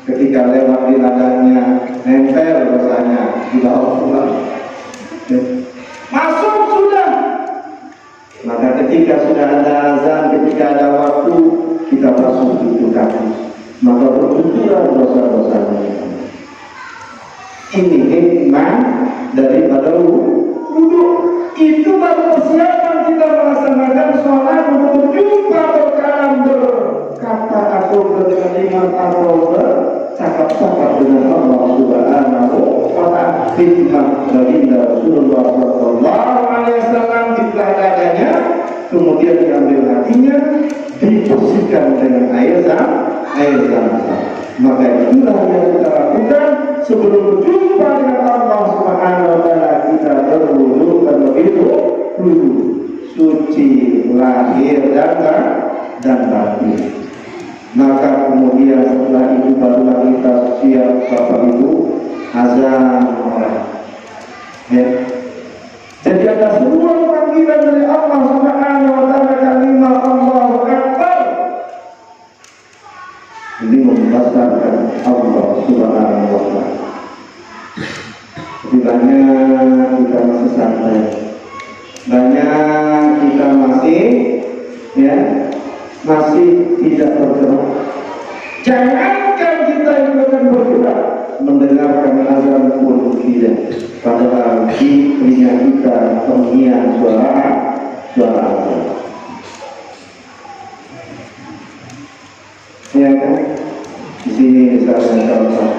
ketika lewat di ladangnya, nempel dosanya di bawah pulang. Masuk sudah. Maka ketika sudah ada azan, ketika ada waktu, kita basuh itu kaki. Maka berkucuran dosa-dosanya. Ini hikmah daripada wudhu. Itu baru persiapan kita melaksanakan sholat untuk berjumpa, berkalam, berkata atau berkalimat atau bercakap-cakap dengan Allah Subhanahu wa ta'ala. Hikmah baginda Rasulullah sallallahu alaihi wasallam diteladanya, kemudian diambil hatinya, dibersihkan dengan air zam-zam. Maka itulah yang kita lakukan sebelum berjumpa dengan Allah Subhanahu wa taala. Kita berwudu terlebih dulu, suci lahir dan batin. Maka kemudian setelah itu barulah kita siap Bapak Ibu azan. Ya. Jadi ada sebuah panggilan dari Allah Subhanahu wa taala, kalimat Allahu Akbar. Ini membesarkan Allah Subhanahu wa taala. Banyak kita masih santai, banyak kita masih tidak bergerak. Jangankan kita yang akan bergerak, mendengarkan azan pun tidak. Padahal di telinga kita terngiang suara azan. Ya kan? Di sini misalnya contoh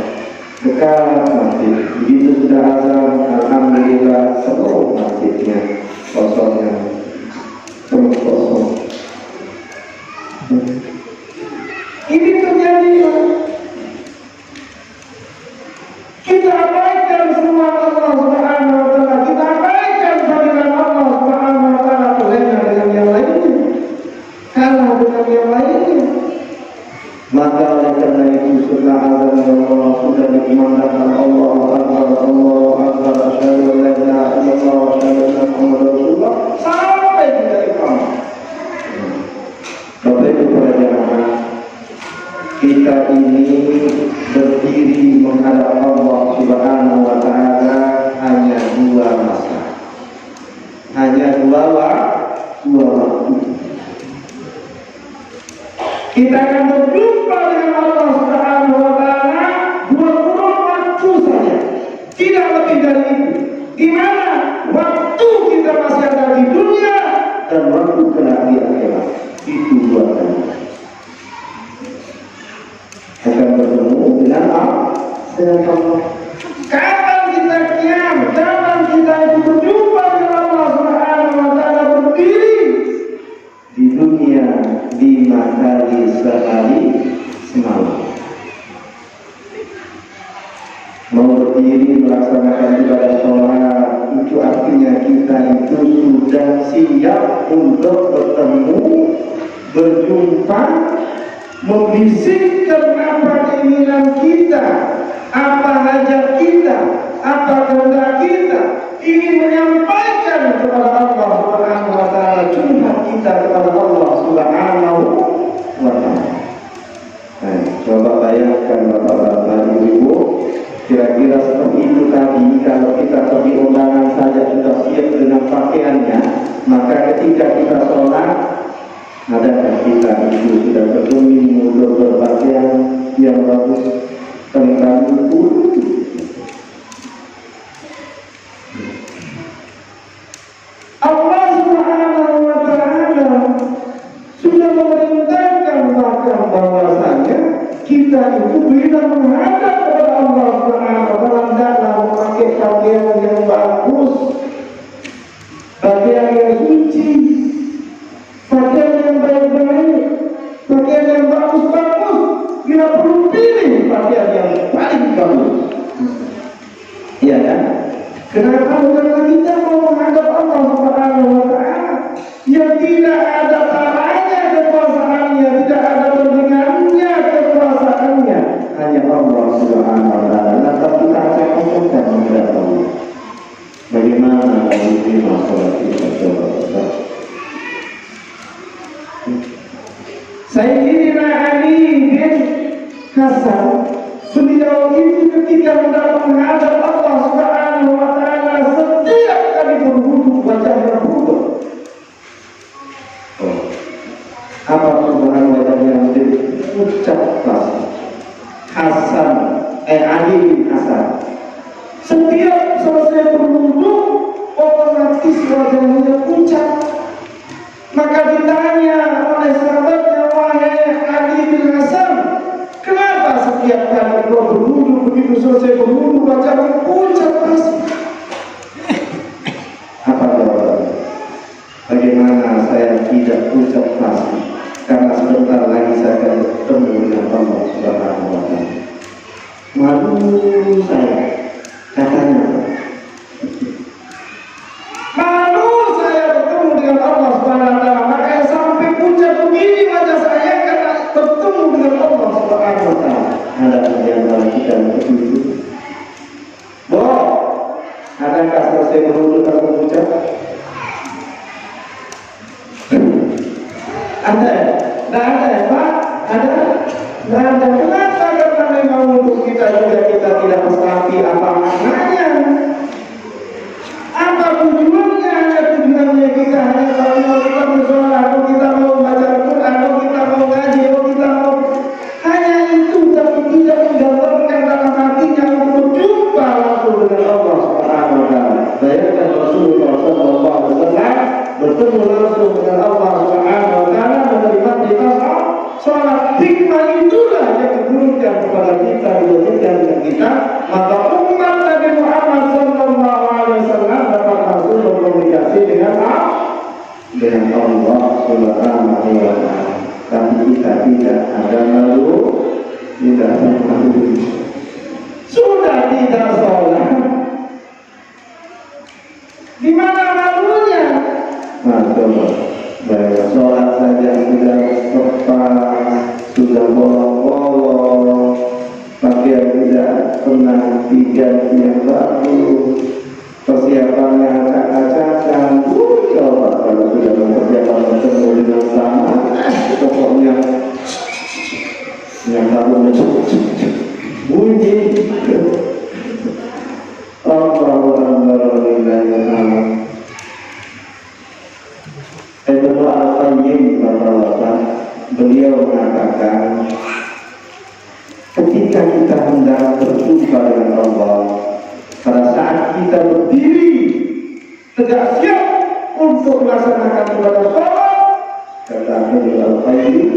dekat masjid, begitu sudah azan, alhamdulillah seluruh masjidnya kosongnya, terus kosong. Ini terjadi. Kita abaikan semua Allah Subhanahu wa taala, kita abaikan panggilan Allah Subhanahu wa taala, terlena dengan yang lainnya, kalah dengan yang lainnya. Maka oleh karena itu setelah azan Allah sudah dikumandangkan Allahu Akbar, Allahu Akbar, asyhadu an la ilaha illallah wa asyhadu anna Muhammadar Rasulullah, sampai kita iqamah. Bapak Ibu para jamaah, kita ini berdiri menghadap Allah Subhanahu wa taala hanya dua masa, hanya dua waktu. Kita akan berjumpa dengan Allah Subhanahu wa taala dua kurun waktu saja, tidak lebih dari itu. Di mana waktu kita masih ada di dunia dan waktu kelak di akhirat, itu dua kali. Akan bertemu dengan Allah. Kapan kita kiam? Kapan kita itu berjumpa dengan Allah Subhanahu wa taala berdiri di dunia 5 kali sehari semalam. Mau berdiri melaksanakan ibadah sholat, itu artinya kita itu sudah siap untuk bertemu, berjumpa, membisikkan apa keinginan kita, apa hajat kita, apa kehendak kita, ingin menyampaikan kepada Allah Subhanahu wa taala, curhat kita kepada Allah Subhanahu wa taala. Coba bayangkan dimuliakan Bapak-bapak, Ibu-ibu, kira-kira seperti itu tadi. Kalau kita pergi undangan saja sudah siap dengan pakaiannya, maka ketika kita sholat, adakah kita itu sudah bergeming untuk berpakaian yang bagus tentang itu? Allah Subhanahu wa Ta'ala sudah memerintahkan bahwasanya kita itu bila menghadap kepada Allah Subhanahu wa Ta'ala dalam memakai pakaian yang bagus, pakaian yang suci, pakaian yang baik-baik, pakaian yang bagus-bagus. Bila perlu pilih pakaian yang paling bagus, iya kan? Kenapa? Karena kita mau menghadap Allah Subhanahu wa Ta'ala yang tidak ada taranya kekuasaannya, tidak ada tandingannya kekuasaannya, hanya Allah Subhanahu wa Ta'ala. Lantas kita akan menghadap Allah. Bagaimana menerima sholat kita, saudara? Sayyidina Ali bin Hasan, beliau itu ketika menghadap Allah Subhanahu wa Ta'ala, setiap kali berwudu wajahnya berubah. Apa perubahan wajahnya? Ucap pasti. Ali bin Hasan, setiap selesai berwudu otomatis wajahnya pucat. Maka ditanya oleh sahabatnya, wahai Ali bin Hasan, kenapa setiap kali kau berwudu, begitu selesai berwudu wajahnya pucat pasti? Apa jawabannya? Bagaimana saya tidak pucat pasti? Karena sebentar lagi saya akan bertemu dengan Allah Subhanahu wa Ta'ala. Malu saya, katanya. Malu saya bertemu dengan Allah Subhanahu wa Ta'ala, makanya sampai pucat begini wajah saya karena bertemu dengan Allah Subhanahu wa Ta'ala. Ada di antara kita yang begitu? Adakah selesai berwudu langsung pucat? Ada? Tidak ada ya Pak? Ada? Tidak ada. Kenapa? Karena memang untuk kita juga kita tidak pasti apa maknanya. Apa tujuannya? Hanya tujuannya kita hanya kalau kita bersolat, atau kita mau baca Al-Quran, atau kita mau ngaji, atau kita mau hanya itu, tapi tidak menggambarkan dalam hatinya untuk jumpa langsung dengan Allah Subhanahu wa Ta'ala. Bayangkan Rasulullah SAW bertemu langsung dengan Allah Subhanahu wa Ta'ala, menerima nikmat sholat. Hikmah itulah yang diturunkan kepada kita, diberikan kepada kita. Maka umat Nabi Muhammad SAW dapat langsung berkomunikasi dengan Allah Subhanahu wa Ta'ala. Tapi kita tidak ada malu, tidak ada malu. Sudah tidak sholat, di mana malunya? Nah, coba bayar sholat saja sudah tepat, sudah bolong-bolong, pakaian tidak pernah diganti yang baru, persiapannya acak-acakan. Coba kalau sudah mempersiapkan bertemu dengan sama, pokoknya yang baru bunyi. Ibnu Al-Qayyim beliau mengatakan, ketika kita hendak berjumpa dengan Allah, pada saat kita berdiri tegak siap untuk melaksanakan ibadah sholat, kata Ibnu Al-Qayyim,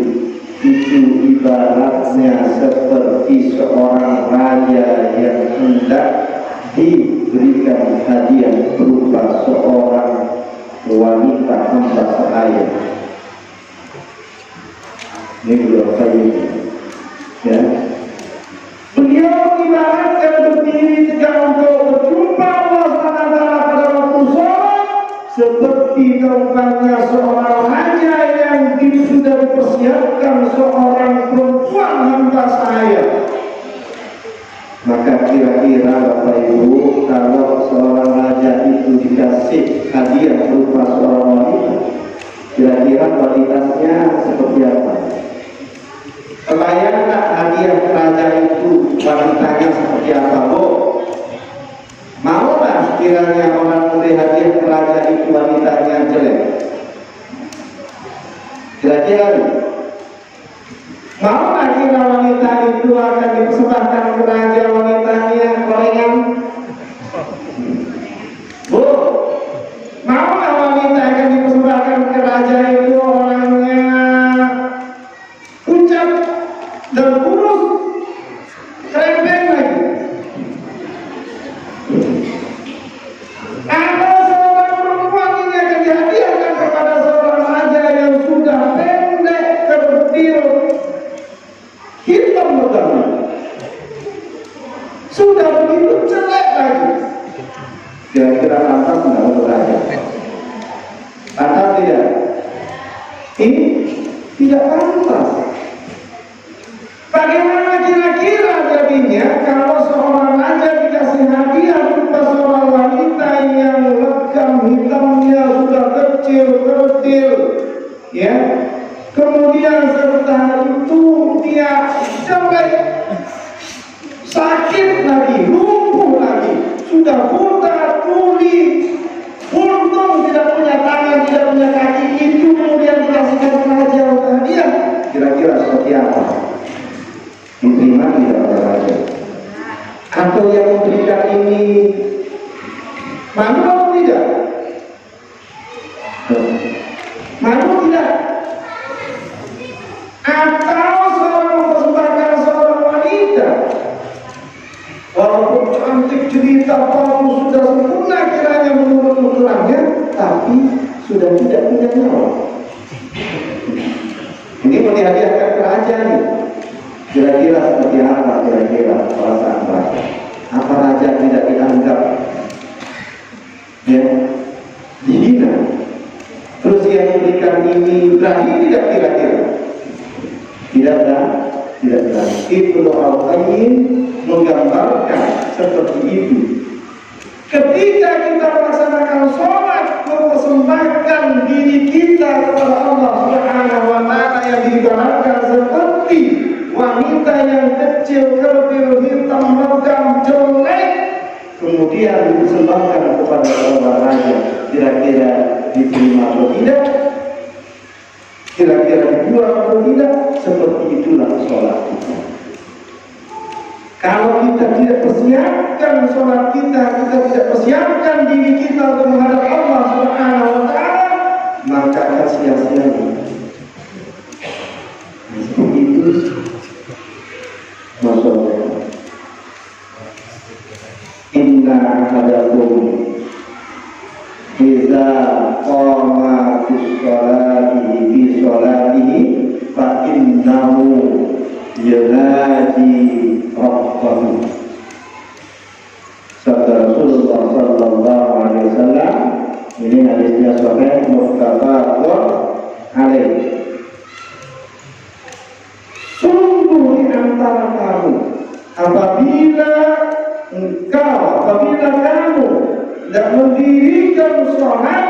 itu ibaratnya seperti seorang raja yang hendak diberikan hadiah berupa seorang wanita hamba sahaya. Ini beliau Qayyim, ya. Beliau ibaratkan berdiri tegak untuk berjumpa Allah Subhanahu wa Ta'ala pada waktu sholat, seperti tampaknya seorang raja yang sudah dipersiapkan seorang perempuan hamba sahaya. Maka kira-kira Bapak Ibu, kalau seorang raja itu dikasih hadiah berupa seorang wanita, kira-kira kualitasnya seperti apa? Kebayang tak hadiah raja wanitanya seperti apa, Bu? Maulah kiranya orang memberi hadiah ke raja itu wanitanya jelek? Kira-kira maulah kira wanita itu akan dipersembahkan ke raja wanitanya gorengan? Bu, maulah wanita akan dipersembahkan ke raja itu orangnya pucat dan kurus, krempeng lagi? Ada seorang perempuan ini akan dihadiahkan kepada seorang raja yang sudah pendek, kerdil, hitam legam, sudah begitu jelek lagi. Kira-kira pantas tidak untuk raja? Pantas tidak? Ini tidak pantas. Bagaimana kira-kira jadinya kalau seorang raja dikasih hadiah berupa seorang wanita yang legam, hitamnya sudah kecil, kerdil, ya? Kemudian serta itu dia jelek, sakit lagi, lumpuh lagi, sudah buta, tuli, untung tidak punya tangan, tidak punya kaki, itu kemudian dikasihkan ke raja untuk hadiah. Kira-kira seperti apa? Diterima tidak oleh raja? Atau yang memberikan ini malu atau tidak? Malu tidak? Atau seorang mempersembahkan seorang wanita walaupun cantik, cerita, bagus, sudah sempurna kiranya menurut ukurannya, tapi sudah tidak punya nyawa. Ini mau dihadiahkan ke raja nih. Kira-kira seperti apa kira-kira perasaan raja? Apa raja tidak dianggap ya dihina? Terus yang memberikan ini berani tidak kira-kira? Tidak berani. Ibnu Al-Qayyim menggambarkan seperti itu. Ketika kita melaksanakan sholat, mempersembahkan diri kita kepada Allah Subhanahu wa Ta'ala yang diibaratkan seperti wanita yang kecil, kerdil, hitam, legam, jelek, kemudian dipersembahkan kepada seorang raja, kira-kira diterima atau tidak? Kira-kira dijual atau tidak? Seperti itulah sholat kita. Kalau kita tidak persiapkan sholat kita tidak persiapkan diri kita untuk menghadap Allah Subhanahu wa Ta'ala, maka akan sia-sia. Seperti itu. Masya Allah. Inna ahadakum idza qama fi sholatihi fa innahu yunaji rabbahu. Sabda Rasulullah sallallahu alaihi wasallam, ini hadisnya sahih muttafaqun alaih. Sungguh di antara kamu apabila kamu tidak mendirikan sholat,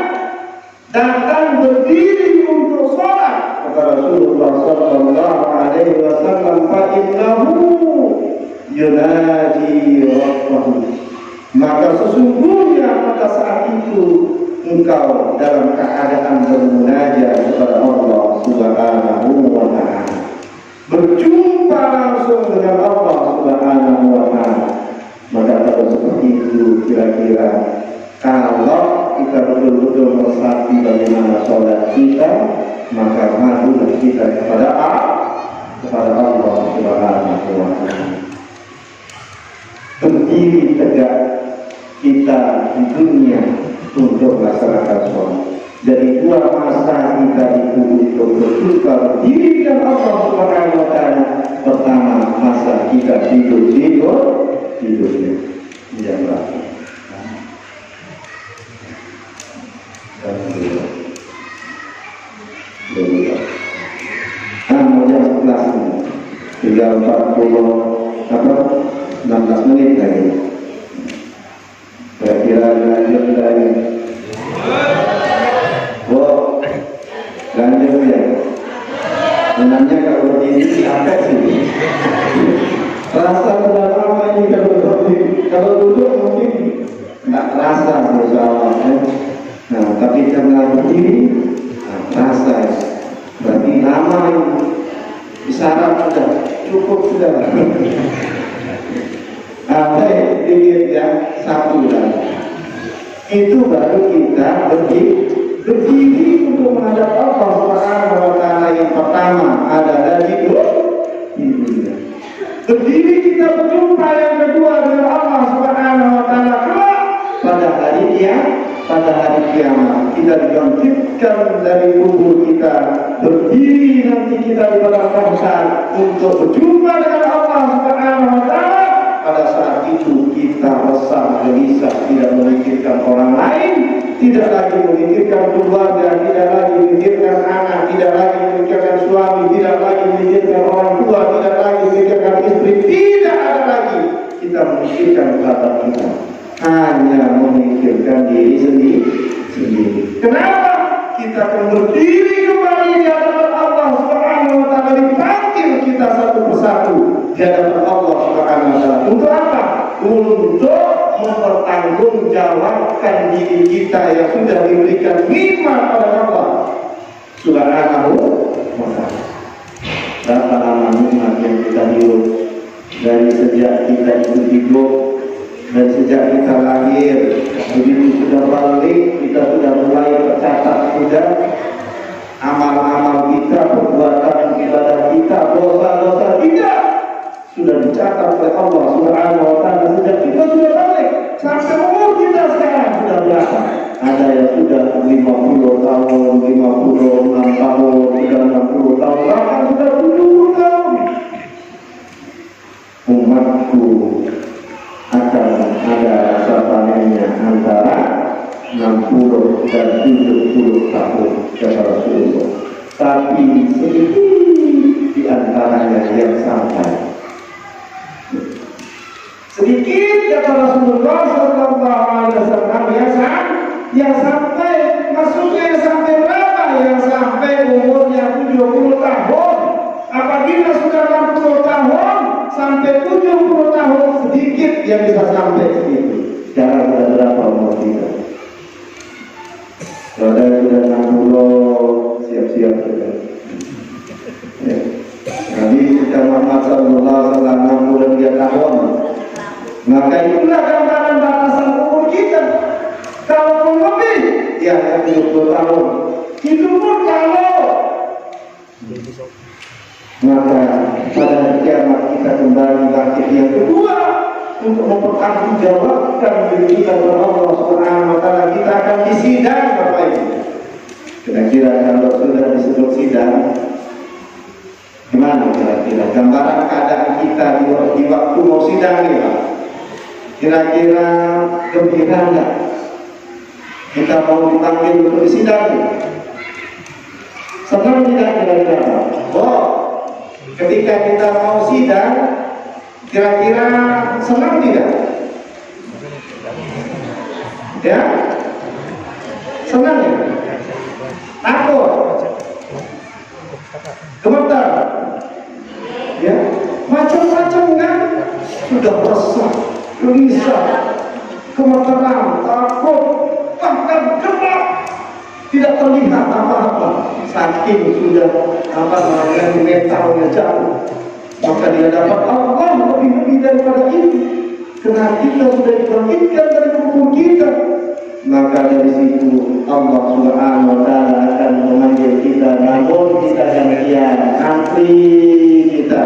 datang berdiri untuk sholat, kata Rasulullah sallallahu alaihi wasallam, fa innahu yunaji rabbahu, maka sesungguhnya pada saat itu engkau dalam keadaan bermunajat kepada Allah Subhanahu wa Ta'ala, berjumpa langsung dengan Allah Subhanahu wa Ta'ala. Maka kalau seperti itu, kira-kira kalau kita betul-betul meresapi bagaimana sholat kita, maka madulah kita kepada Allah Subhanahu wa Ta'ala. Berdiri tegak kita di dunia untuk melaksanakan sholat. Dari dua masa kita itu untuk bersuka berdiri dengan Allah Subhanahu wa Ta'ala. Pertama, masa kita tidurnya yang berakhir. Jam 11 ini tinggal 16 menit lagi. Kira-kira lanjut lagi. Oh, lanjut ya. Sebenarnya kalau begini capek sih. Rasa berat sedikit ya, satu lagi. Itu baru kita berdiri untuk menghadap Allah Subhanahu wa Ta'ala. Yang pertama adalah di dunia. Berdiri kita berjumpa yang kedua dengan Allah Subhanahu wa Ta'ala pada hari kiamat. Kita dibangkitkan dari kubur kita, berdiri nanti kita di padang mahsyar untuk berjumpa dengan Allah Subhanahu wa Ta'ala. Pada saat itu kita resah, gelisah, tidak memikirkan orang lain, tidak lagi memikirkan keluarga, tidak lagi memikirkan anak, tidak lagi memikirkan suami, tidak lagi memikirkan orang tua, tidak lagi memikirkan istri, tidak ada lagi kita memikirkan kata kita, hanya memikirkan diri sendiri. Kenapa? Kita akan berdiri kembali di hadapan Allah Subhanahu wa Ta'ala, dipanggil kita satu persatu di hadapan Allah Subhanahu wa Ta'ala. Untuk apa? Untuk mempertanggungjawabkan diri kita yang sudah diberikan nikmat pada Allah Subhanahu wa Ta'ala. Berapa lama nikmat yang kita hidup dari sejak kita itu hidup, dari sejak kita lahir, begitu sudah balik, kita sudah mulai tercatat sudah amal-amal kita, perbuatan ibadah kita, dosa-dosa kita sudah dicatat oleh Allah Subhanahu wa Ta'ala sejak kita sudah balik sampai umur kita sekarang sudah berapa? Ada yang sudah 50 tahun, 56 tahun, sudah 60 tahun, bahkan sudah 70 tahun. Umatku akan ada rasa panennya antara 60 dan 70 tahun kata Rasulullah. Tapi sedikit di antaranya yang sampai. Sedikit kata Rasulullah sallallahu alaihi wasallam yang sampai, maksudnya yang sampai berapa? Yang sampai umurnya 70 tahun. Apabila sudah 60 tahun sampai 70 tahun, sedikit yang bisa sampai segitu. Sekarang sudah berapa umur kita? Kalau sudah 60, siap-siap sudah. Ya. Nabi kita Muhammad sallallahu alaihi wasallam 63 tahun. Maka itulah gambaran batasan umur kita. Kalau lebih, ya 70 tahun. Itu pun kalau maka pada hari kiamat kita kembali bangkit yang kedua untuk mempertanggungjawabkan diri kita kepada Allah Subhanahu wa Ta'ala. Kita akan disidang Bapak Ibu. Kira-kira kalau sudah disebut sidang, gimana kira-kira gambaran keadaan kita di waktu mau sidang ini Pak? Kira-kira gembira enggak? Kita mau dipanggil untuk disidang. Senang tidak kira-kira? Oh, ketika kita mau sidang, kira-kira senang tidak? Ya? Senang ya? Takut? Gemetar? Ya? Macam-macam kan? Sudah resah, gelisah, gemeteran, takut, bahkan gelap, tidak terlihat apa-apa. Saking sudah mentalnya jauh. Maka di hadapan Allah lebih daripada itu. Karena kita sudah dibangkitkan dari kubur kita. Maka dari situ Allah Subhanahu wa Ta'ala akan memanggil kita. Namun kita gantian, antri kita,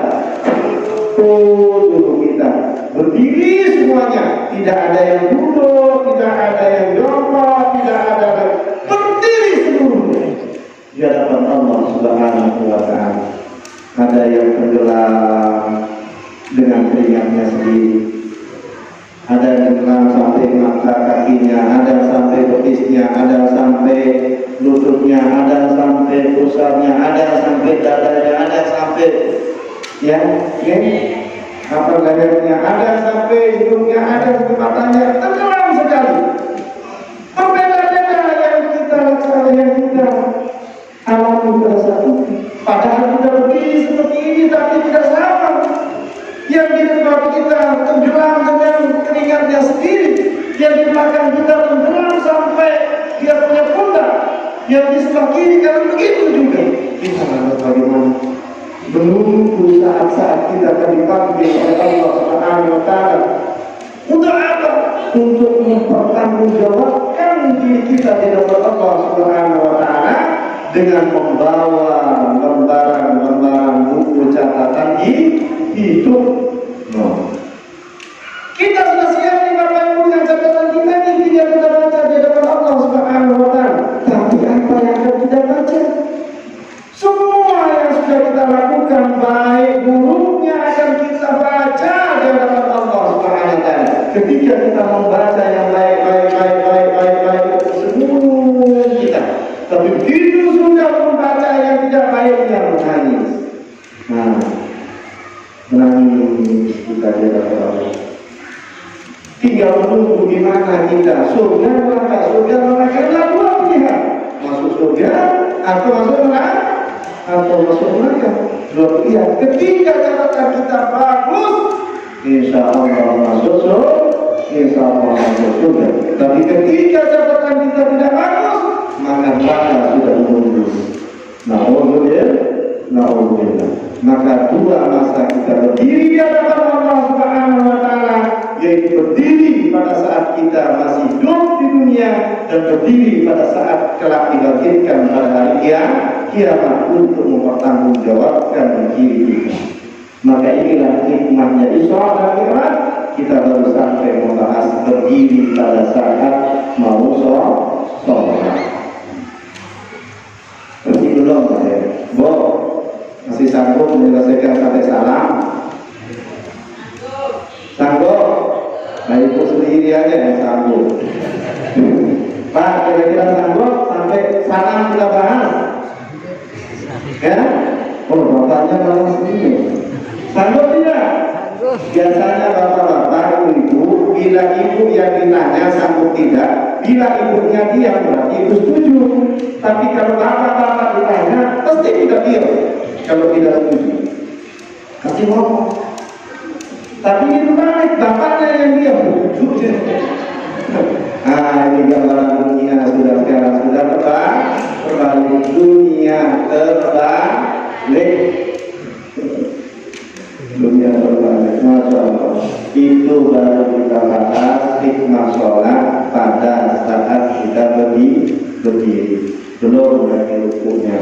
dulu kita berdiri semuanya. Tidak ada yang duduk, tidak ada yang jongkok, tidak ada yang berdiri seluruhnya di hadapan Allah Subhanahu wa Ta'ala. Ada yang tenggelam dengan keringatnya sendiri, ada yang tenggelam sampai mata kakinya, ada sampai betisnya, ada sampai lututnya, ada sampai pusarnya, ada sampai dadanya, ada sampai apa lehernya, ada sampai hidungnya, ada sampai matanya, tenggelam sekali. Berbeda-beda yang kita alami pada saat itu. Padahal kita berdiri seperti ini, tapi tidak sama. Yang di depan kita tenggelam dengan keringatnya sendiri, yang di belakang kita tenggelam sampai dia punya pundak, yang di sebelah kiri kan begitu juga. Kita lanjut bagaimana? Menunggu saat-saat kita akan dipanggil oleh Allah Subhanahu wa Ta'ala Subhanahu wa Ta'ala dengan membawa lembaran-lembaran buku catatan hidup. Kita sudah siap nih Bapak Ibu dengan catatan kita nih, tidak kita baca di hadapan Allah Subhanahu wa Ta'ala. Tapi apa yang akan kita baca? Semua yang sudah kita lakukan baik buruknya akan kita baca di hadapan Allah Subhanahu wa Ta'ala. Ketika kita membaca yang baik semua kita. Tapi begitu sudah membaca yang tidak baiknya menangis. Nah, menangis kita di hadapan Allah. Tinggal menunggu gimana kita surga neraka dua pilihan, masuk surga atau masuk neraka dua pilihan. Ketika catatan kita bagus, insya Allah masuk surga. Tapi ketika catatan kita tidak bagus, maka neraka sudah menunggu. Na'udzubillah. Maka dua masa kita berdiri di hadapan Allah Subhanahu wa Ta'ala, yaitu berdiri pada saat kita masih hidup di dunia dan berdiri pada saat kelak dibangkitkan pada hari kiamat untuk mempertanggungjawabkan diri kita. Maka inilah hikmahnya Isra dan Mi'raj. Kita baru sampai membahas berdiri pada saat mau sholat. Berarti belum ya, masih sanggup menyelesaikan sampai salam? Sanggup? Nah itu sendiri aja yang sanggup. Pak, kira-kira sanggup sampai salam kita bahas? Ya? Oh, bapaknya malah sendiri. Sanggup tidak? Biasanya bapak-bapak, ibu, bila ibu yang ditanya sanggup tidak, bila ibunya diam berarti ibu setuju. Tapi kalau bapak-bapak ditanya, pasti tidak diam. Kalau tidak setuju, pasti ngomong. Tapi itu balik, bapaknya yang diam. Ini gambaran dunia sudah sekarang sudah terbalik. Dunia terbalik. Dunia terbalik, Masya Allah. Itu baru kita bahas hikmah sholat pada saat kita berdiri. Belum lagi rukunya,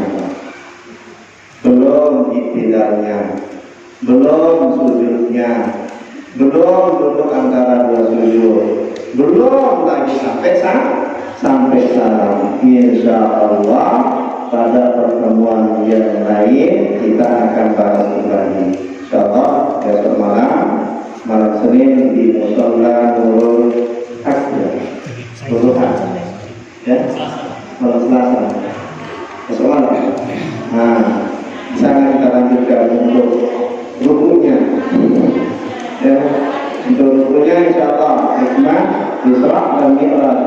belum iktidalnya, belum sujudnya, belum duduk antara dua sujud, belum lagi sampai salam. Insya Allah pada pertemuan yang lain kita akan bahas kembali. Insya Allah besok malam Senin di Mushola Nurul Haq, ya, malam Selasa. Besok malam. Nah, sana kita lanjutkan untuk rukunya. Ya, untuk rukunya insya Allah hikmah Isra dan Mi'raj.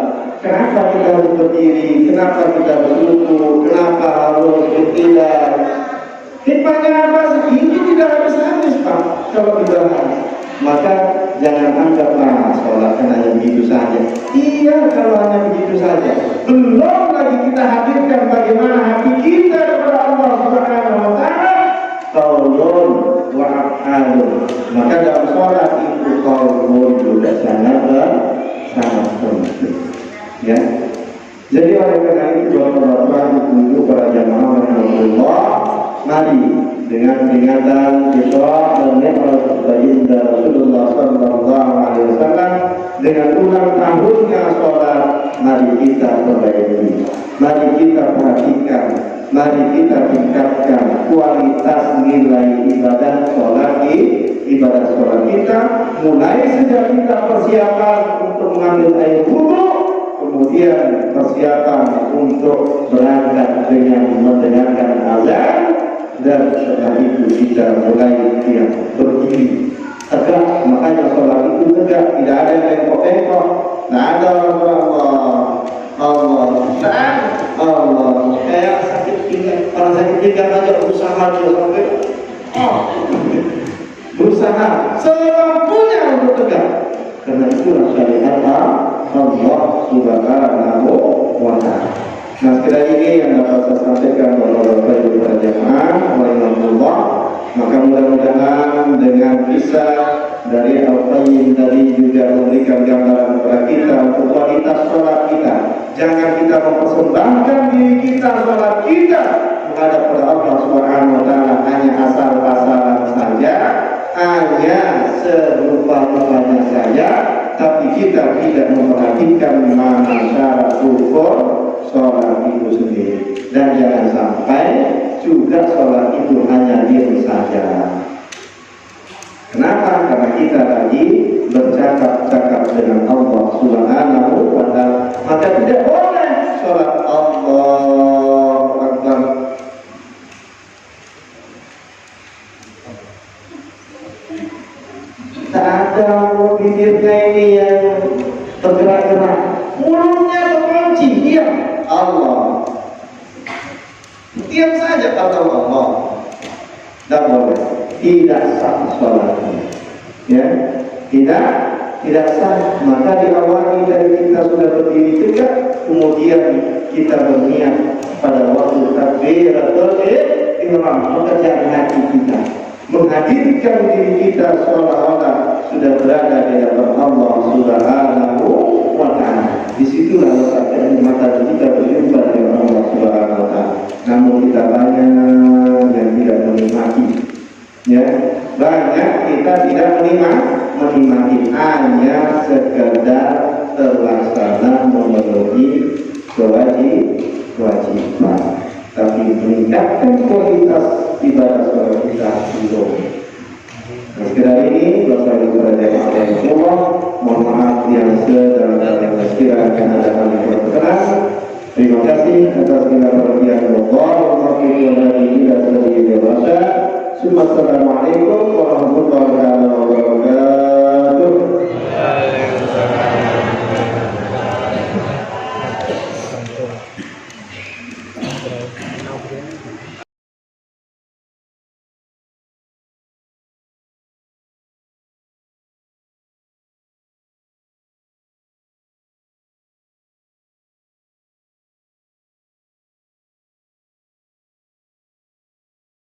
Kenapa kita harus berdiri? Kenapa kita bersyukur? Kenapa harus iktidal? Hikmahnya apa sih? Ini tidak habis-habis Pak kalau dibahas. Maka jangan anggaplah sholat hanya begitu saja. Iya, kalau hanya begitu saja. Belum lagi kita hadirkan bagaimana hati kita kepada Allah Subhanahu wa Ta'ala. Qaulun wa af'alun. Maka dalam sholat itu qaulun juga sangat penting. Ya. Jadi oleh karena itu Bapak-bapak untuk para jamaah rahmatullah, mari dengan peringatan Isra dan Mi'raj baginda Rasulullah sallallahu alaihi wasallam dengan ulang tahunnya sholat, mari kita perbaiki, mari kita perhatikan, mari kita tingkatkan kualitas nilai ibadah sholat kita, mulai sejak kita persiapan untuk mengambil air wudu, kemudian persiapan untuk berangkat dengan mendengarkan azan, dan setelah itu kita mulai berdiri tegak. Makanya sholat itu tegak, tidak ada yang bengkok-bengkok, tidak ada Allah kayak sakit pinggang. Orang sakit pinggang aja berusaha dia sampai berusaha semampunya untuk tegak. Karena itulah syariat Allah Subhanahu wa Ta'ala. Nah, sekali ini yang dapat saya sampaikan Bapak-bapak Ibu para jamaah rahimahullah. Maka mudah-mudahan dengan kisah dari Al-Qayyim tadi juga memberikan gambaran kepada kita untuk kualitas sholat kita. Jangan kita mempersembahkan diri kita, sholat kita menghadap pada Allah Subhanahu wa Ta'ala hanya asal-asalan saja, hanya serupa-rupanya saja, tapi kita tidak memperhatikan mana syarat ukur sholat itu sendiri. Dan jangan sampai juga sholat itu hanya diam saja. Kenapa? Karena kita lagi bercakap-cakap dengan Allah Subhanahu wa Ta'ala. Maka tidak boleh sholat Allahu Akbar. Tak ada bibirnya ini yang bergerak-gerak, mulutnya terkunci, diam. Allah, diam saja kata Allah. Tak boleh, tidak sah sholatnya, ya, tidak sah. Maka diawali dari kita sudah berdiri tegak, kemudian kita berniat pada waktu takbiratul ihram, mengerjakan hati kita, menghadirkan diri kita seolah-olah sudah berada di hadapan Allah Subhanahu wa Ta'ala. Disitulah letaknya mata kita berjumpa dengan Allah Subhanahu wa Ta'ala. Namun kita banyak yang tidak menikmati, ya, banyak kita tidak menikmati, hanya sekedar terlaksana memenuhi kewajiban, tapi meningkatkan kualitas ibadah sholat kita belum. Nah, sekali ini bersama kepada Allah, mohon maaf yang sedalam-dalamnya sekiranya ada hal yang kurang berkenan. Terima kasih atas segala perhatian Allah. Assalamualaikum warahmatullahi wabarakatuh.